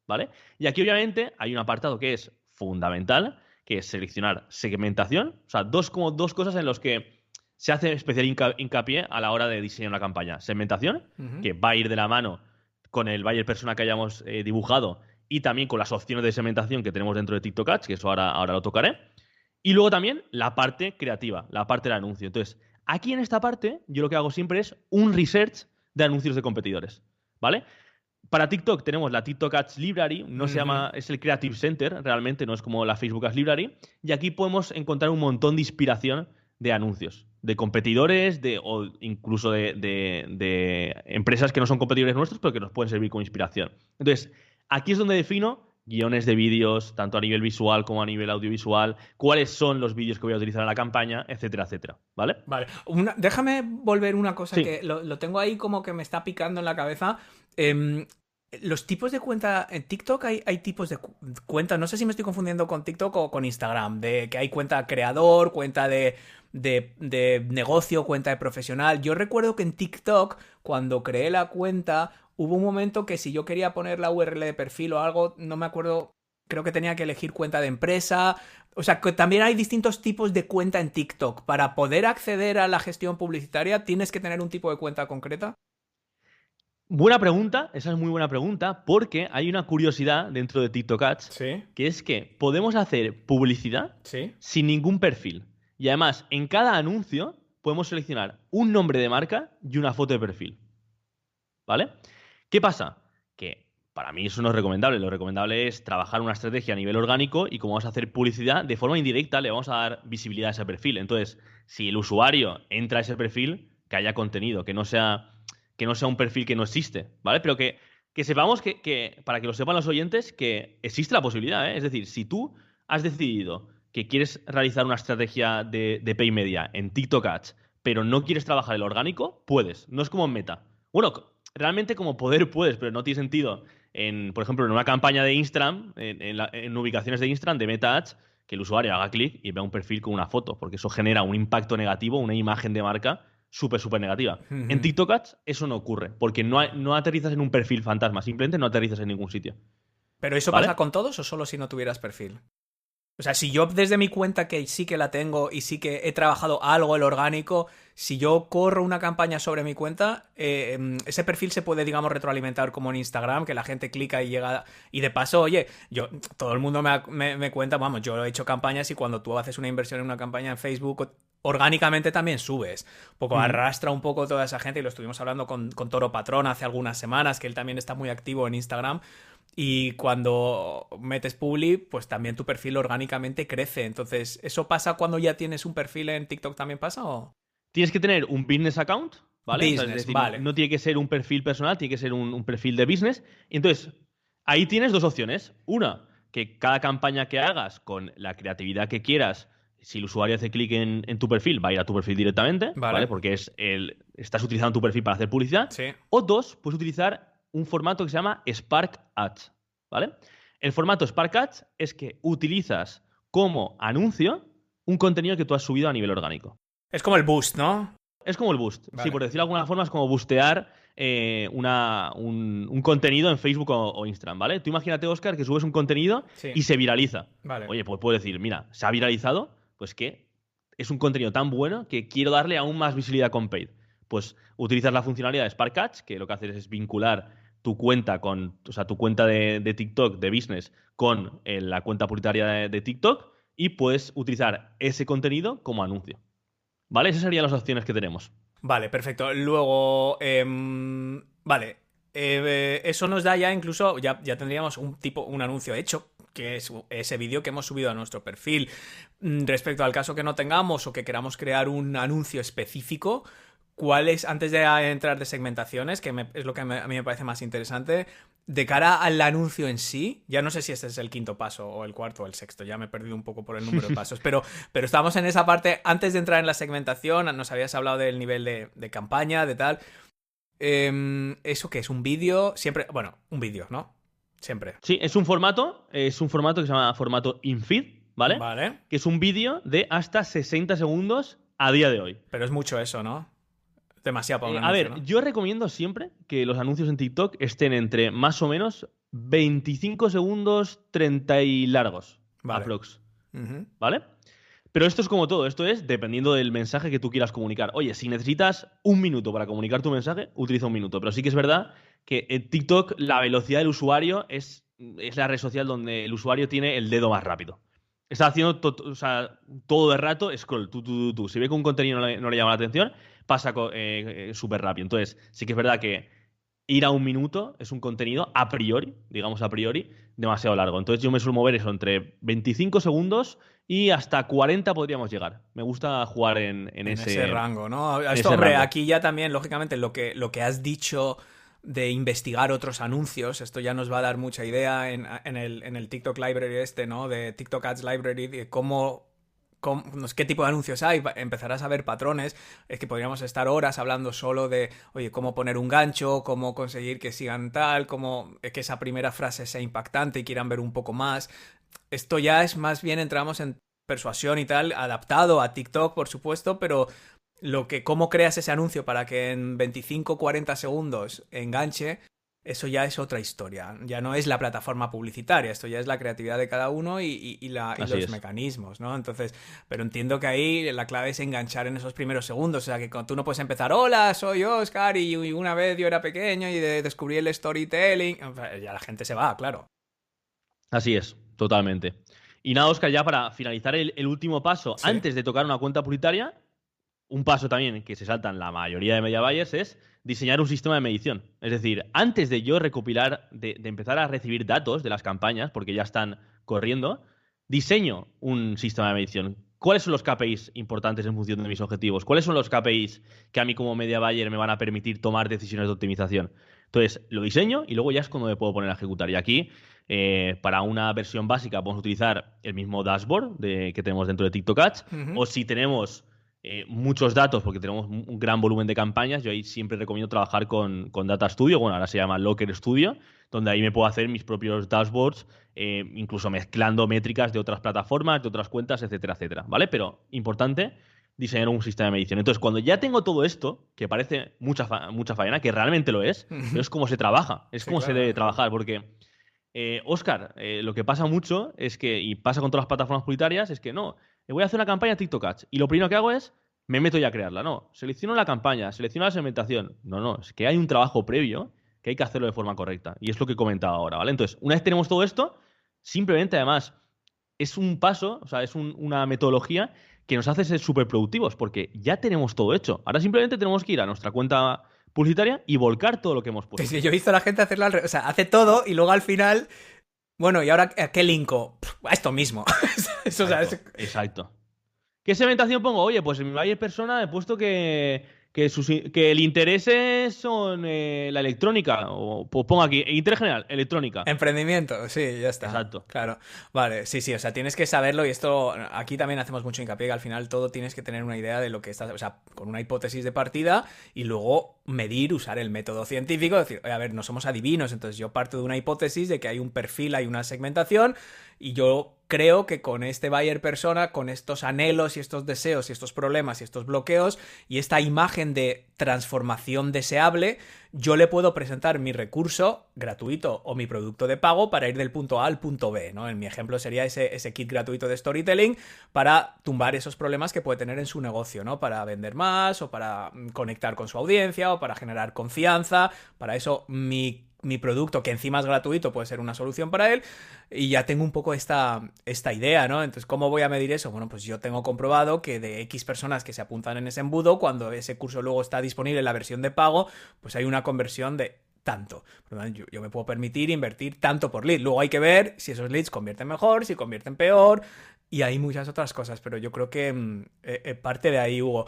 ¿vale? Y aquí obviamente hay un apartado que es fundamental, que es seleccionar segmentación, o sea, dos cosas en las que se hace especial hincapié a la hora de diseñar una campaña. Segmentación, que va a ir de la mano con el buyer persona que hayamos dibujado y también con las opciones de segmentación que tenemos dentro de TikTok Ads, que eso ahora lo tocaré. Y luego también la parte creativa, la parte del anuncio. Entonces, aquí en esta parte, yo lo que hago siempre es un research de anuncios de competidores, ¿vale? Para TikTok tenemos la TikTok Ads Library, no se llama, es el Creative Center, realmente, no es como la Facebook Ads Library, y aquí podemos encontrar un montón de inspiración de anuncios, de competidores, o incluso de empresas que no son competidores nuestros, pero que nos pueden servir como inspiración. Entonces, aquí es donde defino guiones de vídeos, tanto a nivel visual como a nivel audiovisual, cuáles son los vídeos que voy a utilizar en la campaña, etcétera, etcétera, ¿vale? Vale. Déjame volver una cosa Sí. que lo tengo ahí como que me está picando en la cabeza. Los tipos de cuenta en TikTok, hay tipos de cuenta, no sé si me estoy confundiendo con TikTok o con Instagram, de que hay cuenta creador, cuenta de negocio, cuenta de profesional. Yo recuerdo que en TikTok, cuando creé la cuenta, hubo un momento que si yo quería poner la URL de perfil o algo, no me acuerdo, creo que tenía que elegir cuenta de empresa. O sea, que también hay distintos tipos de cuenta en TikTok. Para poder acceder a la gestión publicitaria, ¿tienes que tener un tipo de cuenta concreta? Buena pregunta, esa es muy buena pregunta, porque hay una curiosidad dentro de TikTok Ads, Sí, que es que podemos hacer publicidad sí. sin ningún perfil. Y además, en cada anuncio podemos seleccionar un nombre de marca y una foto de perfil. ¿Vale? ¿Qué pasa? Que para mí eso no es recomendable. Lo recomendable es trabajar una estrategia a nivel orgánico y como vamos a hacer publicidad, de forma indirecta le vamos a dar visibilidad a ese perfil. Entonces, si el usuario entra a ese perfil, que haya contenido, que no sea un perfil que no existe, ¿vale? Pero que sepamos para que lo sepan los oyentes, que existe la posibilidad, ¿eh? Es decir, si tú has decidido que quieres realizar una estrategia de Pay Media en TikTok Ads, pero no quieres trabajar el orgánico, puedes. No es como en Meta. Bueno, realmente como poder puedes, pero no tiene sentido, por ejemplo, en una campaña de Instagram, en ubicaciones de Instagram, de Meta Ads, que el usuario haga clic y vea un perfil con una foto, porque eso genera un impacto negativo, una imagen de marca súper, súper negativa. En TikTok Ads eso no ocurre, porque no aterrizas en un perfil fantasma, simplemente no aterrizas en ningún sitio. ¿Pero eso ¿Vale? pasa con todos o solo si no tuvieras perfil? O sea, si yo desde mi cuenta, que sí que la tengo y sí que he trabajado algo el orgánico, si yo corro una campaña sobre mi cuenta, ese perfil se puede, digamos, retroalimentar como en Instagram, que la gente clica y llega. Y de paso, oye, todo el mundo me cuenta, vamos, yo he hecho campañas y cuando tú haces una inversión en una campaña en Facebook, orgánicamente también subes. Un poco arrastra un poco toda esa gente, y lo estuvimos hablando con Toro Patrón hace algunas semanas, que él también está muy activo en Instagram. Y cuando metes publi, pues también tu perfil orgánicamente crece. Entonces, ¿eso pasa cuando ya tienes un perfil en TikTok? ¿También pasa o...? Tienes que tener un business account, ¿vale? O sea, es Business, decir, vale. no tiene que ser un perfil personal, tiene que ser un perfil de business. Y entonces, ahí tienes dos opciones. Una, que cada campaña que hagas con la creatividad que quieras, si el usuario hace clic en tu perfil, va a ir a tu perfil directamente, ¿vale? Porque estás utilizando tu perfil para hacer publicidad. Sí. O dos, puedes utilizar un formato que se llama Spark Ads, ¿vale? El formato Spark Ads es que utilizas como anuncio un contenido que tú has subido a nivel orgánico. Es como el boost, ¿no? Es como el boost. Vale. Sí, por decirlo de alguna forma, es como boostear un contenido en Facebook o Instagram, ¿vale? Tú imagínate, Óscar, que subes un contenido y se viraliza. Vale. Oye, pues puedes decir, mira, se ha viralizado, pues que es un contenido tan bueno que quiero darle aún más visibilidad con Paid. Pues utilizas la funcionalidad de Spark Ads, que lo que haces es vincular tu cuenta tu cuenta de TikTok, de business, con la cuenta publicitaria de TikTok, y puedes utilizar ese contenido como anuncio. ¿Vale? Esas serían las opciones que tenemos. Vale, perfecto. Luego, vale. Eso nos da ya incluso, ya tendríamos un anuncio hecho que es ese vídeo que hemos subido a nuestro perfil. Respecto al caso que no tengamos o que queramos crear un anuncio específico, ¿cuál es, antes de entrar de segmentaciones, que es lo que a mí me parece más interesante, de cara al anuncio en sí? Ya no sé si este es el quinto paso o el cuarto o el sexto, ya me he perdido un poco por el número de pasos, pero estamos en esa parte. Antes de entrar en la segmentación, nos habías hablado del nivel de campaña, de tal. ¿Eso qué es? ¿Un vídeo? Siempre, bueno, un vídeo, ¿no? Siempre. Sí, es un formato que se llama formato infeed, ¿vale? Vale. Que es un vídeo de hasta 60 segundos a día de hoy. Pero es mucho eso, ¿no? Demasiado para un anuncio, A ver, ¿no? yo recomiendo siempre que los anuncios en TikTok estén entre más o menos 25 segundos, 30 y largos. Vale. Aprox. Uh-huh. ¿Vale? Pero esto es como todo, esto es dependiendo del mensaje que tú quieras comunicar. Oye, si necesitas un minuto para comunicar tu mensaje, utiliza un minuto. Pero sí que es verdad que en TikTok la velocidad del usuario es la red social donde el usuario tiene el dedo más rápido. Está haciendo todo el rato scroll, tú. Si ve que un contenido no le llama la atención, pasa súper rápido. Entonces, sí que es verdad que ir a un minuto es un contenido a priori, demasiado largo. Entonces yo me suelo mover eso entre 25 segundos y hasta 40 podríamos llegar. Me gusta jugar en ese rango, ¿no? en Esto, ese hombre, rango. aquí ya también, lógicamente, lo que has dicho de investigar otros anuncios, esto ya nos va a dar mucha idea en el TikTok Library ¿no? De TikTok Ads Library, de qué tipo de anuncios hay, empezarás a ver patrones. Es que podríamos estar horas hablando solo de, oye, cómo poner un gancho, cómo conseguir que sigan tal, cómo que esa primera frase sea impactante y quieran ver un poco más. Esto ya es más bien, entramos en persuasión y tal, adaptado a TikTok, por supuesto, pero cómo creas ese anuncio para que en 25-40 segundos enganche, eso ya es otra historia. Ya no es la plataforma publicitaria, esto ya es la creatividad de cada uno y los mecanismos, ¿no? Entonces, pero entiendo que ahí la clave es enganchar en esos primeros segundos. O sea, que tú no puedes empezar, hola, soy Oscar y una vez yo era pequeño y descubrí el storytelling. Ya la gente se va, claro. Así es, totalmente. Y nada, Oscar, ya para finalizar el último paso, Sí. antes de tocar una cuenta publicitaria, un paso también que se saltan la mayoría de media buyers es diseñar un sistema de medición. Es decir, antes de yo recopilar, de empezar a recibir datos de las campañas, porque ya están corriendo, diseño un sistema de medición. ¿Cuáles son los KPIs importantes en función de mis objetivos? ¿Cuáles son los KPIs que a mí como media buyer me van a permitir tomar decisiones de optimización? Entonces, lo diseño y luego ya es cuando me puedo poner a ejecutar. Y aquí, para una versión básica, podemos utilizar el mismo dashboard que tenemos dentro de TikTok Ads. Uh-huh. O si tenemos muchos datos, porque tenemos un gran volumen de campañas, yo ahí siempre recomiendo trabajar con Data Studio, bueno, ahora se llama Locker Studio, donde ahí me puedo hacer mis propios dashboards, incluso mezclando métricas de otras plataformas, de otras cuentas, etcétera, etcétera, ¿vale? Pero importante diseñar un sistema de medición. Entonces, cuando ya tengo todo esto, que parece mucha faena, que realmente lo es, pero es como se trabaja, es como se debe trabajar, porque Oscar, lo que pasa mucho es que, y pasa con todas las plataformas publicitarias, es que no, voy a hacer una campaña TikTok Ads y lo primero que hago es, me meto ya a crearla. No, selecciono la campaña, selecciono la segmentación. No, es que hay un trabajo previo que hay que hacerlo de forma correcta. Y es lo que he comentado ahora, ¿vale? Entonces, una vez tenemos todo esto, simplemente además es un paso, o sea, es una metodología que nos hace ser súper productivos porque ya tenemos todo hecho. Ahora simplemente tenemos que ir a nuestra cuenta publicitaria y volcar todo lo que hemos puesto. Es que yo he visto a la gente hacerlo al revés. O sea, hace todo y luego al final, bueno, ¿y ahora qué linko? A esto mismo. Eso, Exacto. ¿Qué segmentación pongo? Oye, pues en mi buyer persona he puesto que el interés son la electrónica. O pues pongo aquí, interés general, electrónica. Emprendimiento, sí, ya está. Exacto. Claro. Vale, sí, o sea, tienes que saberlo y esto, aquí también hacemos mucho hincapié que al final todo tienes que tener una idea de lo que estás, o sea, con una hipótesis de partida y luego medir, usar el método científico, decir, oye, a ver, no somos adivinos, entonces yo parto de una hipótesis de que hay un perfil, hay una segmentación y yo creo que con este buyer persona, con estos anhelos y estos deseos y estos problemas y estos bloqueos y esta imagen de transformación deseable, yo le puedo presentar mi recurso gratuito o mi producto de pago para ir del punto A al punto B, ¿no? En mi ejemplo sería ese kit gratuito de storytelling para tumbar esos problemas que puede tener en su negocio, ¿no? Para vender más o para conectar con su audiencia o para generar confianza. Para eso mi producto, que encima es gratuito, puede ser una solución para él, y ya tengo un poco esta idea, ¿no? Entonces, ¿cómo voy a medir eso? Bueno, pues yo tengo comprobado que de X personas que se apuntan en ese embudo, cuando ese curso luego está disponible en la versión de pago, pues hay una conversión de tanto. Por lo tanto, yo me puedo permitir invertir tanto por lead. Luego hay que ver si esos leads convierten mejor, si convierten peor, y hay muchas otras cosas, pero yo creo que parte de ahí, Hugo.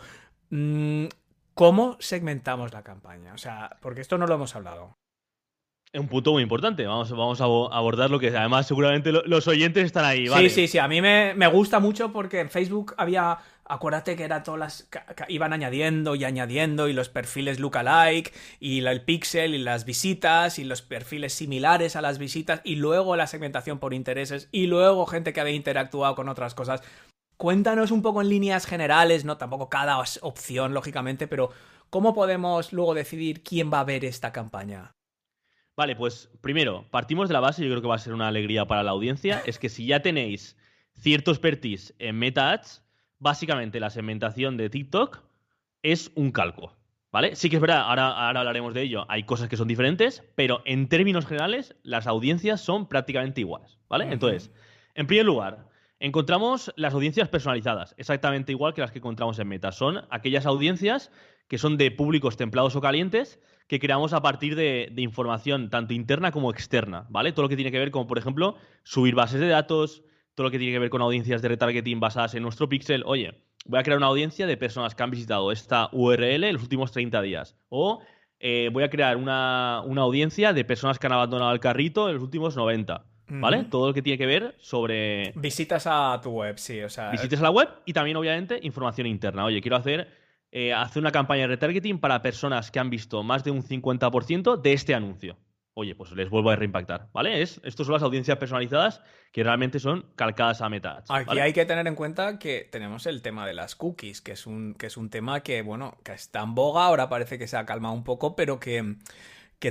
¿Cómo segmentamos la campaña? O sea, porque esto no lo hemos hablado. Es un punto muy importante. Vamos a abordar lo que además seguramente los oyentes están ahí, ¿vale? Sí. A mí me gusta mucho porque en Facebook había... Acuérdate que era todas las... Iban añadiendo y los perfiles lookalike y el pixel y las visitas y los perfiles similares a las visitas y luego la segmentación por intereses y luego gente que había interactuado con otras cosas. Cuéntanos un poco en líneas generales, no tampoco cada opción, lógicamente, pero ¿cómo podemos luego decidir quién va a ver esta campaña? Vale, pues primero, partimos de la base, yo creo que va a ser una alegría para la audiencia, es que si ya tenéis cierto expertise en Meta Ads, básicamente la segmentación de TikTok es un calco, ¿vale? Sí que es verdad, ahora hablaremos de ello, hay cosas que son diferentes, pero en términos generales las audiencias son prácticamente iguales, ¿vale? Entonces, en primer lugar, encontramos las audiencias personalizadas, exactamente igual que las que encontramos en Meta. Son aquellas audiencias que son de públicos templados o calientes que creamos a partir de información tanto interna como externa, ¿vale? Todo lo que tiene que ver con, por ejemplo, subir bases de datos, todo lo que tiene que ver con audiencias de retargeting basadas en nuestro pixel. Oye, voy a crear una audiencia de personas que han visitado esta URL en los últimos 30 días. O voy a crear una audiencia de personas que han abandonado el carrito en los últimos 90. ¿Vale? Todo lo que tiene que ver sobre... Visitas a tu web, sí, o sea... Visitas a la web y también, obviamente, información interna. Oye, quiero hacer una campaña de retargeting para personas que han visto más de un 50% de este anuncio. Oye, pues les vuelvo a reimpactar, ¿vale? Estos son las audiencias personalizadas que realmente son calcadas a Meta Ads, ¿vale? Aquí hay que tener en cuenta que tenemos el tema de las cookies, que es un tema que, bueno, que está en boga, ahora parece que se ha calmado un poco, pero que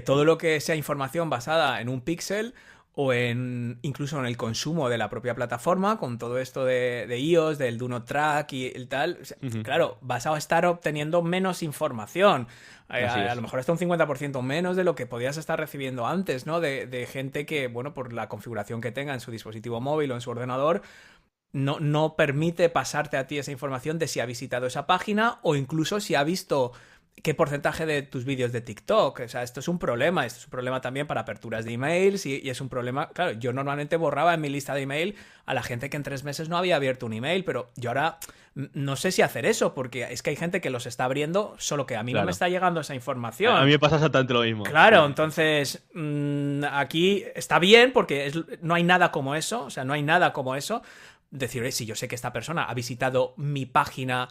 todo lo que sea información basada en un píxel o incluso en el consumo de la propia plataforma, con todo esto de iOS, del Do Not Track y el tal, claro, vas a estar obteniendo menos información. A lo mejor hasta un 50% menos de lo que podías estar recibiendo antes, ¿no? De gente que, bueno, por la configuración que tenga en su dispositivo móvil o en su ordenador, no permite pasarte a ti esa información de si ha visitado esa página o incluso si ha visto qué porcentaje de tus vídeos de TikTok. O sea, esto es un problema también para aperturas de emails y es un problema. Claro, yo normalmente borraba en mi lista de email a la gente que en 3 meses no había abierto un email, pero yo ahora no sé si hacer eso, porque es que hay gente que los está abriendo, solo que a mí no me está llegando esa información. A mí me pasa exactamente lo mismo. Claro, entonces aquí está bien porque no hay nada como eso, o sea, no hay nada como eso. Decir, si yo sé que esta persona ha visitado mi página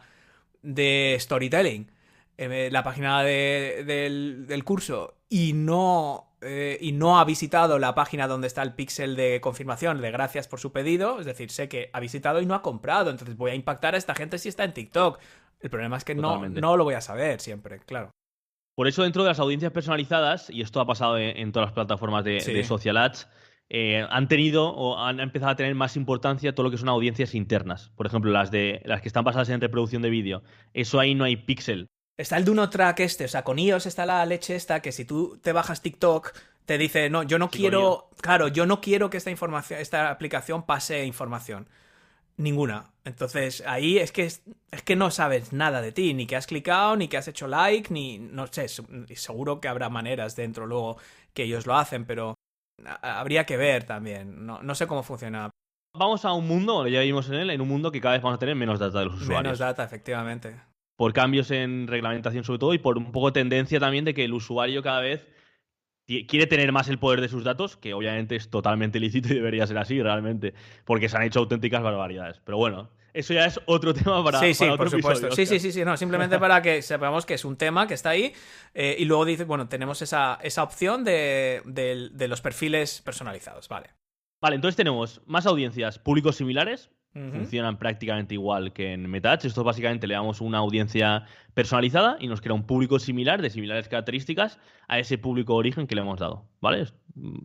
de storytelling, la página del curso y no ha visitado la página donde está el píxel de confirmación de gracias por su pedido, es decir, sé que ha visitado y no ha comprado, entonces voy a impactar a esta gente si está en TikTok. El problema es que no lo voy a saber siempre, claro. Por eso dentro de las audiencias personalizadas, y esto ha pasado en todas las plataformas de social ads, han tenido o han empezado a tener más importancia todo lo que son audiencias internas. Por ejemplo, las que están basadas en reproducción de vídeo. Eso ahí no hay píxel. Está el Do Not Track o sea, con iOS está la leche esta que si tú te bajas TikTok te dice, no, yo no quiero, claro, yo no quiero que esta aplicación pase información. Ninguna. Entonces, ahí es que no sabes nada de ti, ni que has clicado, ni que has hecho like, ni, no sé, seguro que habrá maneras dentro luego que ellos lo hacen, pero habría que ver también, no sé cómo funciona. Vamos a un mundo, ya vimos en un mundo que cada vez vamos a tener menos data de los usuarios. Menos data, efectivamente. Por cambios en reglamentación sobre todo y por un poco tendencia también de que el usuario cada vez quiere tener más el poder de sus datos, que obviamente es totalmente lícito y debería ser así realmente, porque se han hecho auténticas barbaridades. Pero bueno, eso ya es otro tema para otro por supuesto. episodio. Sí, no, simplemente para que sepamos que es un tema que está ahí y luego dice, bueno, tenemos esa opción de los perfiles personalizados, vale. Vale, entonces tenemos más audiencias, públicos similares, funcionan prácticamente igual que en Meta Ads. Esto básicamente le damos una audiencia personalizada y nos crea un público similar, de similares características, a ese público origen que le hemos dado, ¿vale?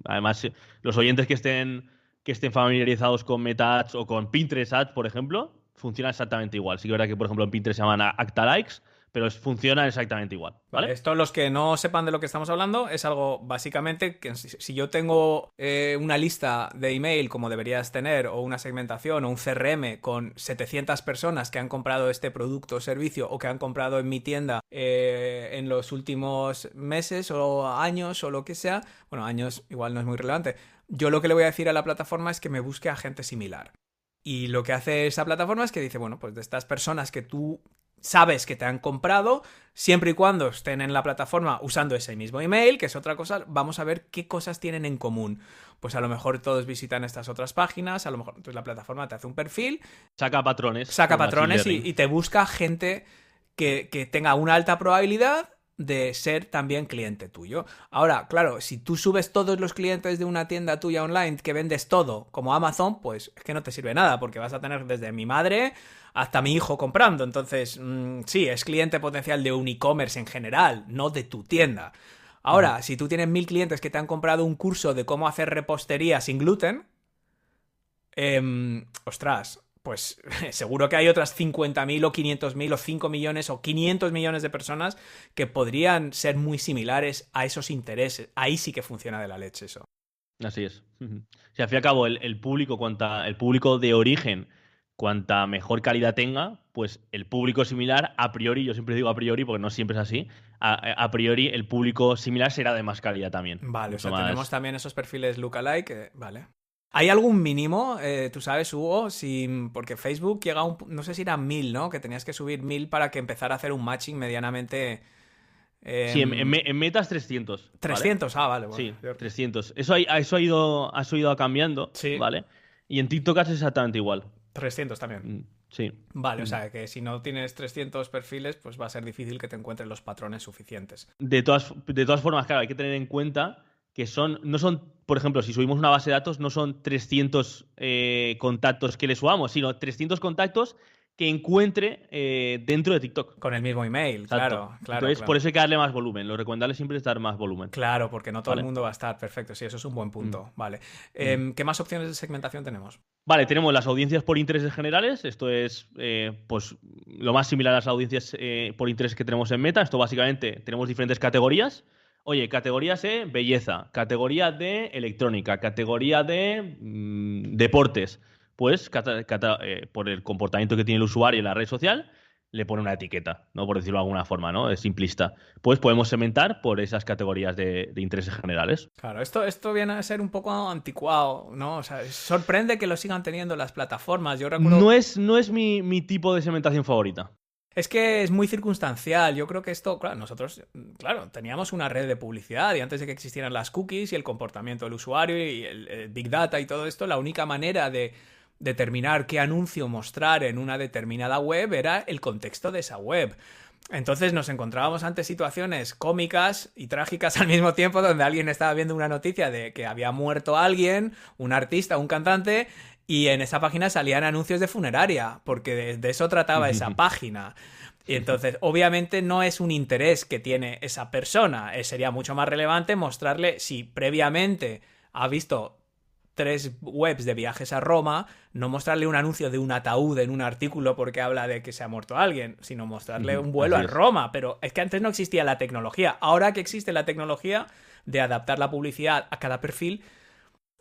Además, los oyentes que estén familiarizados con Meta Ads o con Pinterest Ads, por ejemplo, funciona exactamente igual. Sí que es verdad que, por ejemplo, en Pinterest se llaman Acta Likes, pero funciona exactamente igual, ¿vale? Esto, los que no sepan de lo que estamos hablando, es algo básicamente que si yo tengo una lista de email como deberías tener, o una segmentación o un CRM con 700 personas que han comprado este producto o servicio o que han comprado en mi tienda en los últimos meses o años o lo que sea, bueno, años igual no es muy relevante, yo lo que le voy a decir a la plataforma es que me busque a gente similar. Y lo que hace esa plataforma es que dice, bueno, pues de estas personas que tú sabes que te han comprado, siempre y cuando estén en la plataforma usando ese mismo email, que es otra cosa, vamos a ver qué cosas tienen en común. Pues a lo mejor todos visitan estas otras páginas, a lo mejor entonces la plataforma te hace un perfil, saca patrones y te busca gente que tenga una alta probabilidad de ser también cliente tuyo. Ahora, claro, si tú subes todos los clientes de una tienda tuya online que vendes todo, como Amazon, pues es que no te sirve nada, porque vas a tener desde mi madre hasta mi hijo comprando. Entonces, sí, es cliente potencial de un e-commerce en general, no de tu tienda. Ahora, si tú tienes 1000 clientes que te han comprado un curso de cómo hacer repostería sin gluten, ostras, pues seguro que hay otras 50.000 o 500.000 o 5 millones o 500 millones de personas que podrían ser muy similares a esos intereses. Ahí sí que funciona de la leche eso. Así es. Si al fin y al cabo el público de origen, cuanta mejor calidad tenga, pues el público similar, a priori, yo siempre digo a priori porque no siempre es así, a priori el público similar será de más calidad también. Vale, o sea, tenemos también esos perfiles lookalike, vale. ¿Hay algún mínimo, tú sabes, Hugo? Porque Facebook llega a no sé si eran 1000, ¿no? Que tenías que subir 1000 para que empezara a hacer un matching medianamente... Sí, en Meta es 300. 300, ¿vale? Vale. Bueno, sí, cierto. 300. Eso ha ido cambiando, sí. ¿vale? Y en TikTok es exactamente igual. 300 también. Sí. Vale, o sea, que si no tienes 300 perfiles, pues va a ser difícil que te encuentres los patrones suficientes. De todas formas, claro, hay que tener en cuenta que no son, por ejemplo, si subimos una base de datos, no son 300 contactos que le subamos, sino 300 contactos que encuentre dentro de TikTok. Con el mismo email, claro. Entonces, por eso hay que darle más volumen. Lo recomendable siempre es dar más volumen. Claro, porque no todo el mundo va a estar. Perfecto, sí, eso es un buen punto. Vale. ¿Qué más opciones de segmentación tenemos? Vale, tenemos las audiencias por intereses generales. Esto es pues lo más similar a las audiencias por intereses que tenemos en Meta. Esto básicamente tenemos diferentes categorías. Oye, categorías de belleza, categoría de electrónica, categoría de deportes. Pues por el comportamiento que tiene el usuario en la red social, le pone una etiqueta, ¿no? Por decirlo de alguna forma, ¿no? Es simplista. Pues podemos segmentar por esas categorías de intereses generales. Claro, esto viene a ser un poco anticuado, ¿no? O sea, sorprende que lo sigan teniendo las plataformas. Yo recuerdo... No es mi tipo de segmentación favorita. Es que es muy circunstancial. Yo creo que esto, claro, nosotros, claro, teníamos una red de publicidad y antes de que existieran las cookies y el comportamiento del usuario y el Big Data y todo esto, la única manera de determinar qué anuncio mostrar en una determinada web era el contexto de esa web. Entonces nos encontrábamos ante situaciones cómicas y trágicas al mismo tiempo, donde alguien estaba viendo una noticia de que había muerto alguien, un artista, un cantante, y en esa página salían anuncios de funeraria, porque de eso trataba esa página. Y entonces, obviamente, no es un interés que tiene esa persona. Sería mucho más relevante mostrarle si previamente ha visto 3 webs de viajes a Roma, no mostrarle un anuncio de un ataúd en un artículo porque habla de que se ha muerto alguien, sino mostrarle un vuelo a Roma. Pero es que antes no existía la tecnología. Ahora que existe la tecnología de adaptar la publicidad a cada perfil,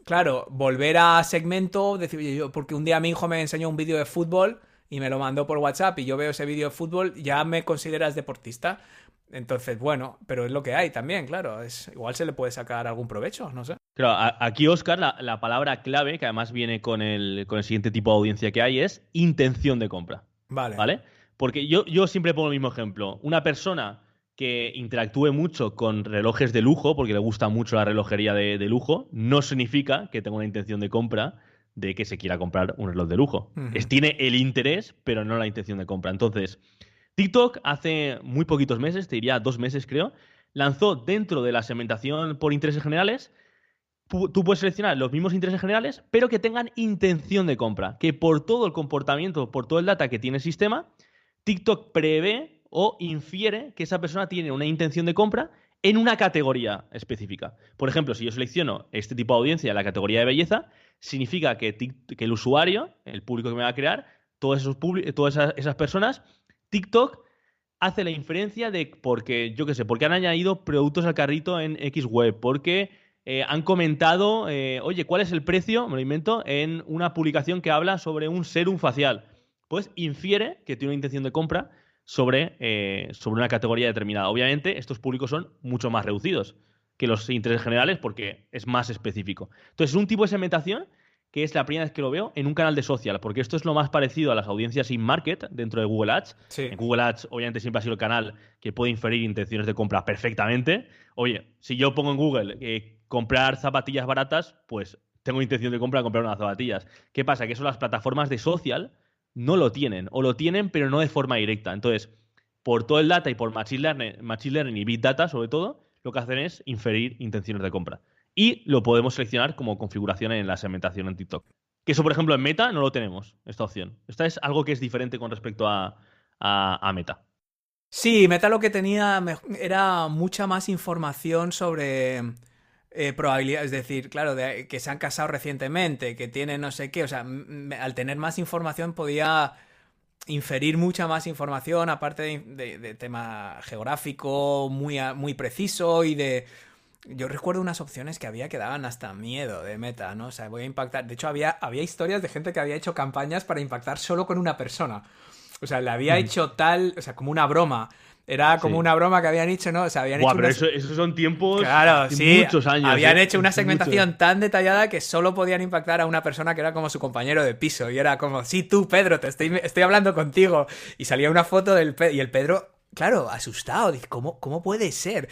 claro, volver a segmento, decir, yo, porque un día mi hijo me enseñó un vídeo de fútbol y me lo mandó por WhatsApp y yo veo ese vídeo de fútbol, ya me consideras deportista. Entonces, bueno, pero es lo que hay también, claro. Igual se le puede sacar algún provecho, no sé. Claro, aquí, Óscar, la palabra clave, que además viene con el siguiente tipo de audiencia que hay, es intención de compra. ¿Vale? Porque yo siempre pongo el mismo ejemplo. Una persona que interactúe mucho con relojes de lujo, porque le gusta mucho la relojería de lujo, no significa que tenga una intención de compra de que se quiera comprar un reloj de lujo. Tiene el interés, pero no la intención de compra. Entonces, TikTok hace muy poquitos meses, te diría 2 meses creo, lanzó dentro de la segmentación por intereses generales, tú puedes seleccionar los mismos intereses generales, pero que tengan intención de compra. Que por todo el comportamiento, por todo el data que tiene el sistema, TikTok prevé o infiere que esa persona tiene una intención de compra en una categoría específica. Por ejemplo, si yo selecciono este tipo de audiencia en la categoría de belleza, significa que el usuario, el público que me va a crear, todas esas personas, TikTok hace la inferencia de porque, yo qué sé, porque han añadido productos al carrito en X web, porque han comentado, oye, ¿cuál es el precio? Me lo invento, en una publicación que habla sobre un serum facial. Pues infiere que tiene una intención de compra sobre una categoría determinada. Obviamente, estos públicos son mucho más reducidos que los intereses generales porque es más específico. Entonces, es un tipo de segmentación que es la primera vez que lo veo en un canal de social, porque esto es lo más parecido a las audiencias in-market dentro de Google Ads. Sí. En Google Ads, obviamente, siempre ha sido el canal que puede inferir intenciones de compra perfectamente. Oye, si yo pongo en Google comprar zapatillas baratas, pues tengo intención de comprar unas zapatillas. ¿Qué pasa? Que eso las plataformas de social no lo tienen, o lo tienen, pero no de forma directa. Entonces, por todo el data y por Machine Learning y Big Data, sobre todo, lo que hacen es inferir intenciones de compra. Y lo podemos seleccionar como configuración en la segmentación en TikTok. Que eso, por ejemplo, en Meta no lo tenemos, esta opción. Esta es algo que es diferente con respecto a Meta. Sí, Meta lo que tenía era mucha más información sobre probabilidades, es decir, claro, que se han casado recientemente, que tienen no sé qué, o sea, al tener más información podía inferir mucha más información, aparte de tema geográfico muy preciso y de... Yo recuerdo unas opciones que había que daban hasta miedo de Meta, ¿no? O sea, voy a impactar... De hecho, había historias de gente que había hecho campañas para impactar solo con una persona. O sea, le había hecho tal... O sea, como una broma. Era como una broma que habían hecho, ¿no? O sea, habían hecho... Pero esos son tiempos claro, de sí, muchos años. Habían hecho una segmentación tan detallada que solo podían impactar a una persona que era como su compañero de piso. Y era como, sí, tú, Pedro, estoy hablando contigo. Y salía una foto del Pedro. Y el Pedro, claro, asustado. Dice, ¿cómo puede ser?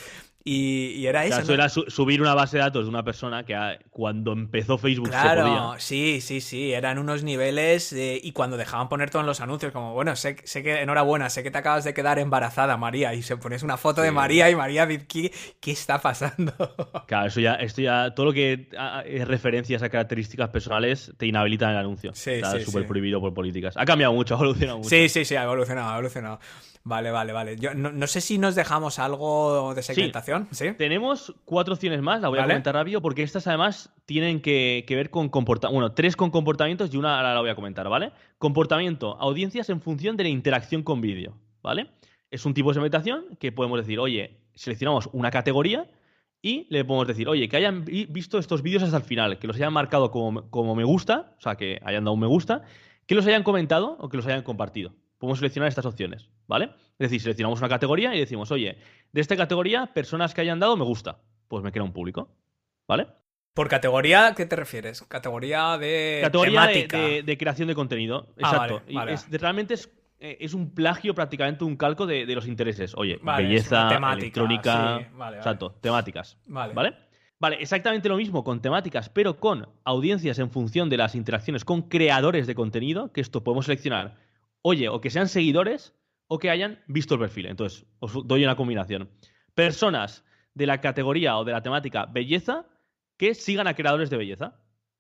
Y era eso. Eso, ¿no? Era subir una base de datos de una persona que cuando empezó Facebook se podía. Sí. Eran unos niveles y cuando dejaban poner todo en los anuncios, como, bueno, sé que, enhorabuena, sé que te acabas de quedar embarazada, María. Y se pones una foto de María y María, ¿qué está pasando? Claro, esto ya, todo lo que es referencias a características personales te inhabilita en el anuncio. Está súper prohibido por políticas. Ha cambiado mucho, ha evolucionado mucho. Sí, ha evolucionado. Vale. Yo no sé si nos dejamos algo de segmentación. Sí. Tenemos 4 opciones más, la voy a comentar rápido, porque estas además tienen que ver con comportamientos. Bueno, 3 con comportamientos y una ahora la voy a comentar, ¿vale? Comportamiento, audiencias en función de la interacción con vídeo, ¿vale? Es un tipo de segmentación que podemos decir, oye, seleccionamos una categoría y le podemos decir, oye, que hayan visto estos vídeos hasta el final, que los hayan marcado como me gusta, o sea, que hayan dado un me gusta, que los hayan comentado o que los hayan compartido. Podemos seleccionar estas opciones, ¿vale? Es decir, seleccionamos una categoría y decimos, oye, de esta categoría, personas que hayan dado me gusta, pues me crea un público, ¿vale? ¿Por categoría qué te refieres? Categoría de temática. De creación de contenido, exacto. Vale. Realmente es un plagio, prácticamente un calco de los intereses. Oye, belleza, electrónica, exacto, temáticas, ¿vale? Vale, exactamente lo mismo con temáticas, pero con audiencias en función de las interacciones con creadores de contenido, que esto podemos seleccionar, oye, o que sean seguidores o que hayan visto el perfil. Entonces, os doy una combinación. Personas de la categoría o de la temática belleza que sigan a creadores de belleza,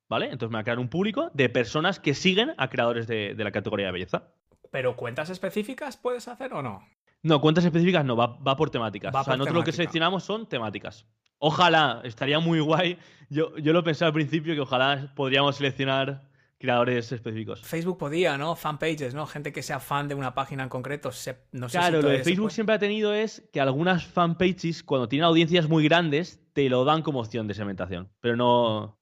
¿vale? Entonces me va a crear un público de personas que siguen a creadores de la categoría de belleza. ¿Pero cuentas específicas puedes hacer o no? No, cuentas específicas no, va por temáticas. Nosotros lo que seleccionamos son temáticas. Ojalá, estaría muy guay. Yo lo pensé al principio que ojalá podríamos seleccionar creadores específicos. Facebook podía, ¿no? Fanpages, ¿no? Gente que sea fan de una página en concreto. No sé claro, lo de Facebook siempre ha tenido es que algunas fanpages, cuando tienen audiencias muy grandes, te lo dan como opción de segmentación. Pero no...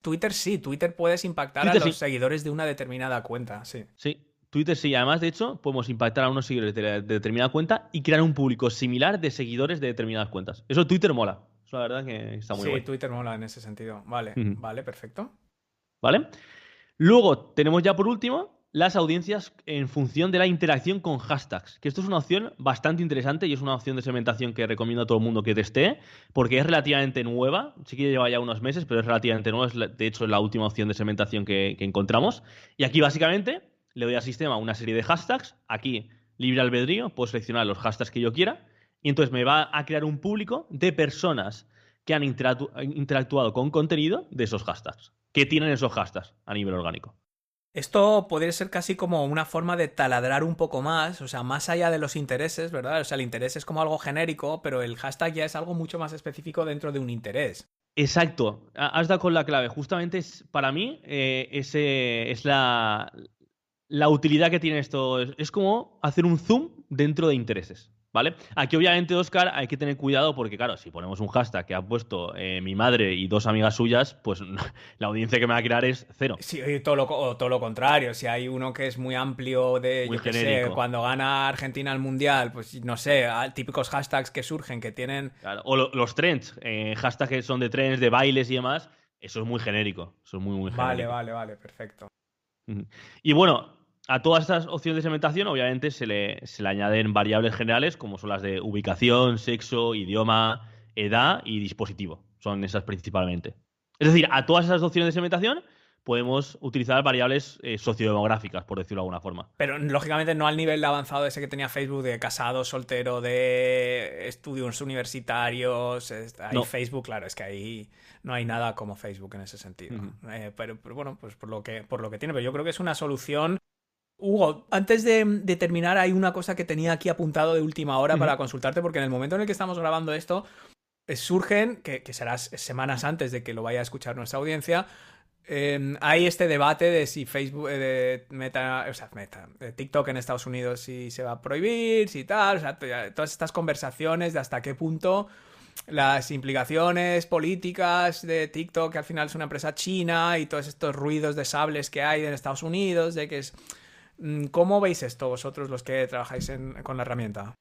Twitter sí, Twitter puedes impactar a los seguidores de una determinada cuenta, sí. Sí, Twitter sí. Además, de hecho, podemos impactar a unos seguidores de determinada cuenta y crear un público similar de seguidores de determinadas cuentas. Eso Twitter mola. Eso la verdad que está muy guay. Sí, Twitter mola en ese sentido. Vale, perfecto. ¿Vale? Luego tenemos ya por último las audiencias en función de la interacción con hashtags, que esto es una opción bastante interesante y es una opción de segmentación que recomiendo a todo el mundo que testee, porque es relativamente nueva, sí que lleva ya unos meses, pero es relativamente nueva, de hecho es la última opción de segmentación que encontramos. Y aquí básicamente le doy al sistema una serie de hashtags, aquí libre albedrío, puedo seleccionar los hashtags que yo quiera, y entonces me va a crear un público de personas que han interactuado con contenido de esos hashtags, que tienen esos hashtags a nivel orgánico. Esto podría ser casi como una forma de taladrar un poco más, o sea, más allá de los intereses, ¿verdad? O sea, el interés es como algo genérico, pero el hashtag ya es algo mucho más específico dentro de un interés. Exacto, has dado con la clave. Justamente para mí es la utilidad que tiene esto es como hacer un zoom dentro de intereses, ¿vale? Aquí obviamente, Oscar, hay que tener cuidado porque, claro, si ponemos un hashtag que ha puesto mi madre y 2 amigas suyas, pues la audiencia que me va a crear es cero. Sí, y todo lo contrario. Si hay uno que es muy amplio de, Muy yo qué sé, genérico. cuando gana Argentina el Mundial, pues no sé, típicos hashtags que surgen que tienen... Claro. O los trends, hashtags que son de trends, de bailes y demás, eso es muy genérico. Eso es muy, muy Vale, genérico. vale, vale, perfecto. Ujú. Y bueno, a todas estas opciones de segmentación, obviamente, se le añaden variables generales, como son las de ubicación, sexo, idioma, edad y dispositivo. Son esas principalmente. Es decir, a todas esas opciones de segmentación podemos utilizar variables sociodemográficas, por decirlo de alguna forma. Pero lógicamente no al nivel avanzado ese que tenía Facebook de casado, soltero, de estudios universitarios. Ahí No. Facebook, claro, es que ahí no hay nada como Facebook en ese sentido. Ujú. Pero bueno, pues por lo que tiene. Pero yo creo que es una solución. Hugo, antes de terminar, hay una cosa que tenía aquí apuntado de última hora Ujú. para consultarte, porque en el momento en el que estamos grabando esto, surgen, que será semanas antes de que lo vaya a escuchar nuestra audiencia, hay este debate de si Facebook, de TikTok en Estados Unidos si se va a prohibir, si tal, o sea, todas estas conversaciones de hasta qué punto las implicaciones políticas de TikTok, que al final es una empresa china, y todos estos ruidos de sables que hay en Estados Unidos, de que es... ¿Cómo veis esto vosotros los que trabajáis con la herramienta?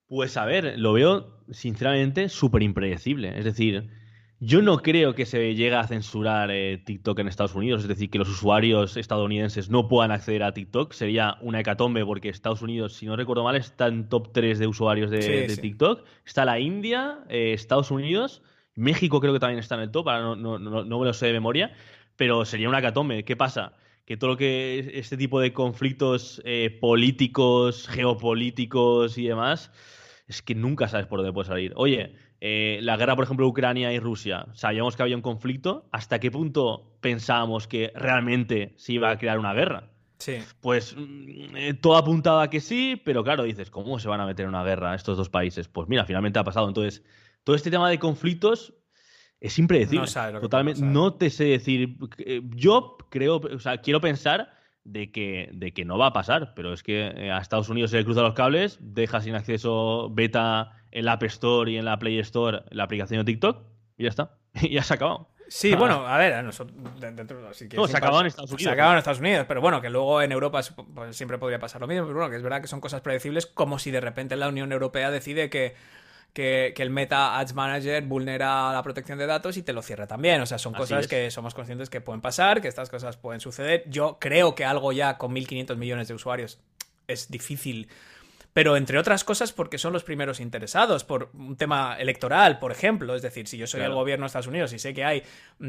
Pues a ver, lo veo sinceramente súper impredecible. Es decir, yo no creo que se llegue a censurar TikTok en Estados Unidos. Es decir, que los usuarios estadounidenses no puedan acceder a TikTok. Sería una hecatombe porque Estados Unidos, si no recuerdo mal, está en top 3 de usuarios Sí, de sí. TikTok. Está la India, Estados Unidos, México creo que también está en el top, ahora no me lo sé de memoria, pero sería una hecatombe. ¿Qué pasa? Que todo lo que es este tipo de conflictos políticos, geopolíticos y demás, es que nunca sabes por dónde puede salir. Oye, la guerra, por ejemplo, Ucrania y Rusia, sabíamos que había un conflicto. ¿Hasta qué punto pensábamos que realmente se iba a crear una guerra? Sí. Pues todo apuntaba a que sí, pero claro, dices, ¿cómo se van a meter en una guerra estos dos países? Pues mira, finalmente ha pasado. Entonces, todo este tema de conflictos es No impredecible. sabes lo que puede Totalmente. pasar. No te sé decir. Yo creo, o sea, quiero pensar de que no va a pasar, pero es que a Estados Unidos se le cruzan los cables, deja sin acceso beta en la App Store y en la Play Store la aplicación de TikTok y ya está. Y ya se ha acabado. Sí, bueno, a ver, a nosotros, si No, quieres se ha acabado en Estados se Unidos. acaban en Estados Unidos, pero bueno, que luego en Europa pues, siempre podría pasar lo mismo, pero bueno, que es verdad que son cosas predecibles, como si de repente la Unión Europea decide que el Meta Ads Manager vulnera la protección de datos y te lo cierra también. O sea, son Así cosas es. que somos conscientes que pueden pasar, que estas cosas pueden suceder. Yo creo que algo ya con 1.500 millones de usuarios es difícil, pero entre otras cosas porque son los primeros interesados, por un tema electoral, por ejemplo. Es decir, si yo soy el Claro. gobierno de Estados Unidos y sé que hay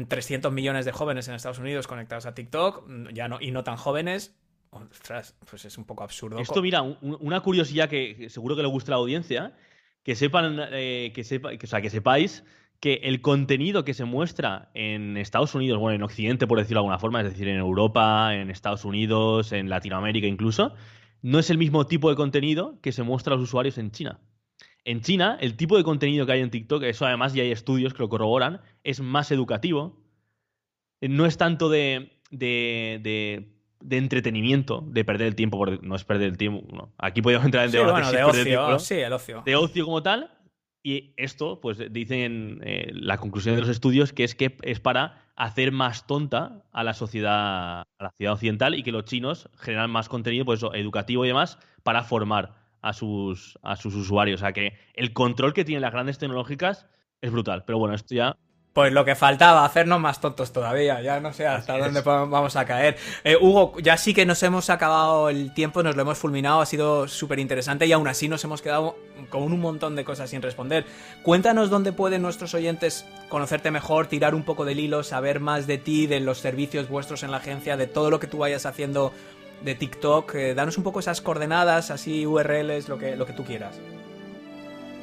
300 millones de jóvenes en Estados Unidos conectados a TikTok, ya no, y no tan jóvenes, ostras, pues es un poco absurdo. Esto, mira, una curiosidad que seguro que le gusta a la audiencia, que sepan, o sea, que sepáis que el contenido que se muestra en Estados Unidos, bueno, en Occidente, por decirlo de alguna forma, es decir, en Europa, en Estados Unidos, en Latinoamérica incluso, no es el mismo tipo de contenido que se muestra a los usuarios en China. En China, el tipo de contenido que hay en TikTok, eso además ya hay estudios que lo corroboran, es más educativo, no es tanto de entretenimiento, de perder el tiempo, porque no es perder el tiempo. No. Aquí podríamos entrar en Sí, debate bueno, si de es perder el tiempo, ocio, ¿no? sí, el ocio. De ocio como tal. Y esto, pues dicen la conclusión de los estudios que es para hacer más tonta a la sociedad occidental y que los chinos generan más contenido, pues eso, educativo y demás, para formar a sus usuarios. O sea que el control que tienen las grandes tecnológicas es brutal. Pero bueno, esto ya. Pues lo que faltaba, hacernos más tontos todavía. Ya no sé Así hasta dónde es. vamos a caer. Hugo, ya sí que nos hemos acabado el tiempo, nos lo hemos fulminado, ha sido súper interesante y aún así nos hemos quedado con un montón de cosas sin responder. Cuéntanos dónde pueden nuestros oyentes conocerte mejor, tirar un poco del hilo, saber más de ti, de los servicios vuestros en la agencia, de todo lo que tú vayas haciendo de TikTok. Danos un poco esas coordenadas, así URLs, lo que tú quieras.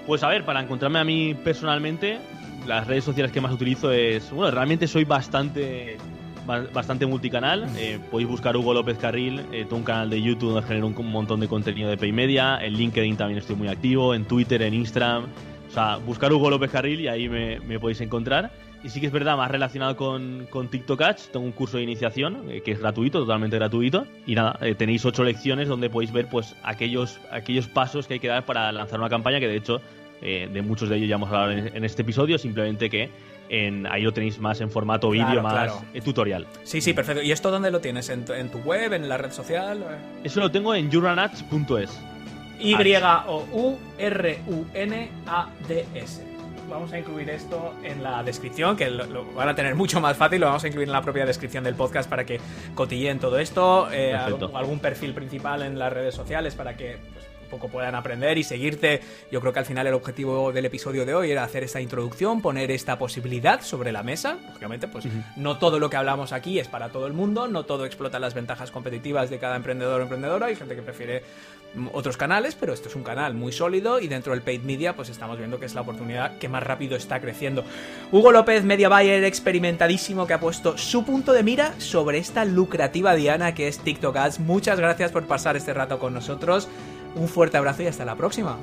Pues a ver, para encontrarme a mí personalmente, las redes sociales que más utilizo es... Bueno, realmente soy bastante multicanal. Podéis buscar Hugo López Carril. Tengo un canal de YouTube donde genero un montón de contenido de Paymedia. En LinkedIn también estoy muy activo. En Twitter, en Instagram. O sea, buscar Hugo López Carril y ahí me podéis encontrar. Y sí que es verdad, más relacionado con TikTok Ads, tengo un curso de iniciación que es gratuito, totalmente gratuito. Y nada, tenéis 8 lecciones donde podéis ver pues aquellos pasos que hay que dar para lanzar una campaña, que de hecho de muchos de ellos ya hemos hablado en este episodio, simplemente que ahí lo tenéis más en formato vídeo, más tutorial. Sí, perfecto. ¿Y esto dónde lo tienes? ¿En tu web, en la red social? Eso lo tengo en yourrunads.es. YOURUNADS. Vamos a incluir esto en la descripción, que lo van a tener mucho más fácil. Lo vamos a incluir en la propia descripción del podcast para que cotilleen todo esto. Algún perfil principal en las redes sociales para que pues, un poco puedan aprender y seguirte. Yo creo que al final el objetivo del episodio de hoy era hacer esta introducción, poner esta posibilidad sobre la mesa. Lógicamente, pues no todo lo que hablamos aquí es para todo el mundo, no todo explota las ventajas competitivas de cada emprendedor o emprendedora. Hay gente que prefiere otros canales, pero esto es un canal muy sólido y dentro del paid media pues estamos viendo que es la oportunidad que más rápido está creciendo. Hugo López, media buyer experimentadísimo, que ha puesto su punto de mira sobre esta lucrativa diana que es TikTok Ads. Muchas gracias por pasar este rato con nosotros. Un fuerte abrazo y hasta la próxima.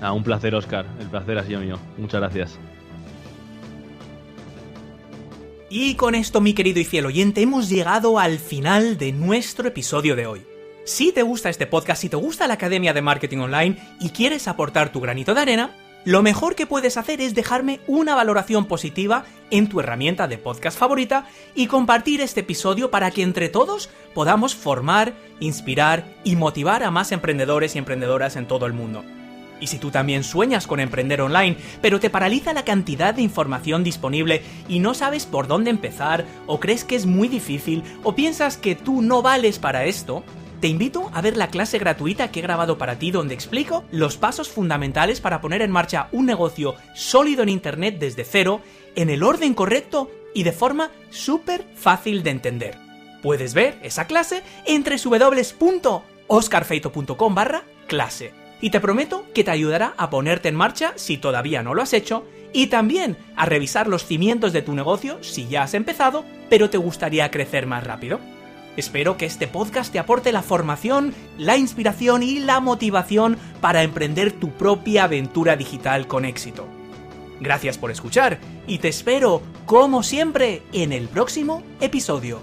Un placer, Óscar. El placer ha sido mío. Muchas gracias. Y con esto, mi querido y fiel oyente, hemos llegado al final de nuestro episodio de hoy. Si te gusta este podcast, si te gusta la Academia de Marketing Online y quieres aportar tu granito de arena, lo mejor que puedes hacer es dejarme una valoración positiva en tu herramienta de podcast favorita y compartir este episodio para que entre todos podamos formar, inspirar y motivar a más emprendedores y emprendedoras en todo el mundo. Y si tú también sueñas con emprender online, pero te paraliza la cantidad de información disponible y no sabes por dónde empezar, o crees que es muy difícil, o piensas que tú no vales para esto, te invito a ver la clase gratuita que he grabado para ti donde explico los pasos fundamentales para poner en marcha un negocio sólido en Internet desde cero, en el orden correcto y de forma súper fácil de entender. Puedes ver esa clase en www.oscarfeito.com/clase y te prometo que te ayudará a ponerte en marcha si todavía no lo has hecho y también a revisar los cimientos de tu negocio si ya has empezado pero te gustaría crecer más rápido. Espero que este podcast te aporte la formación, la inspiración y la motivación para emprender tu propia aventura digital con éxito. Gracias por escuchar y te espero, como siempre, en el próximo episodio.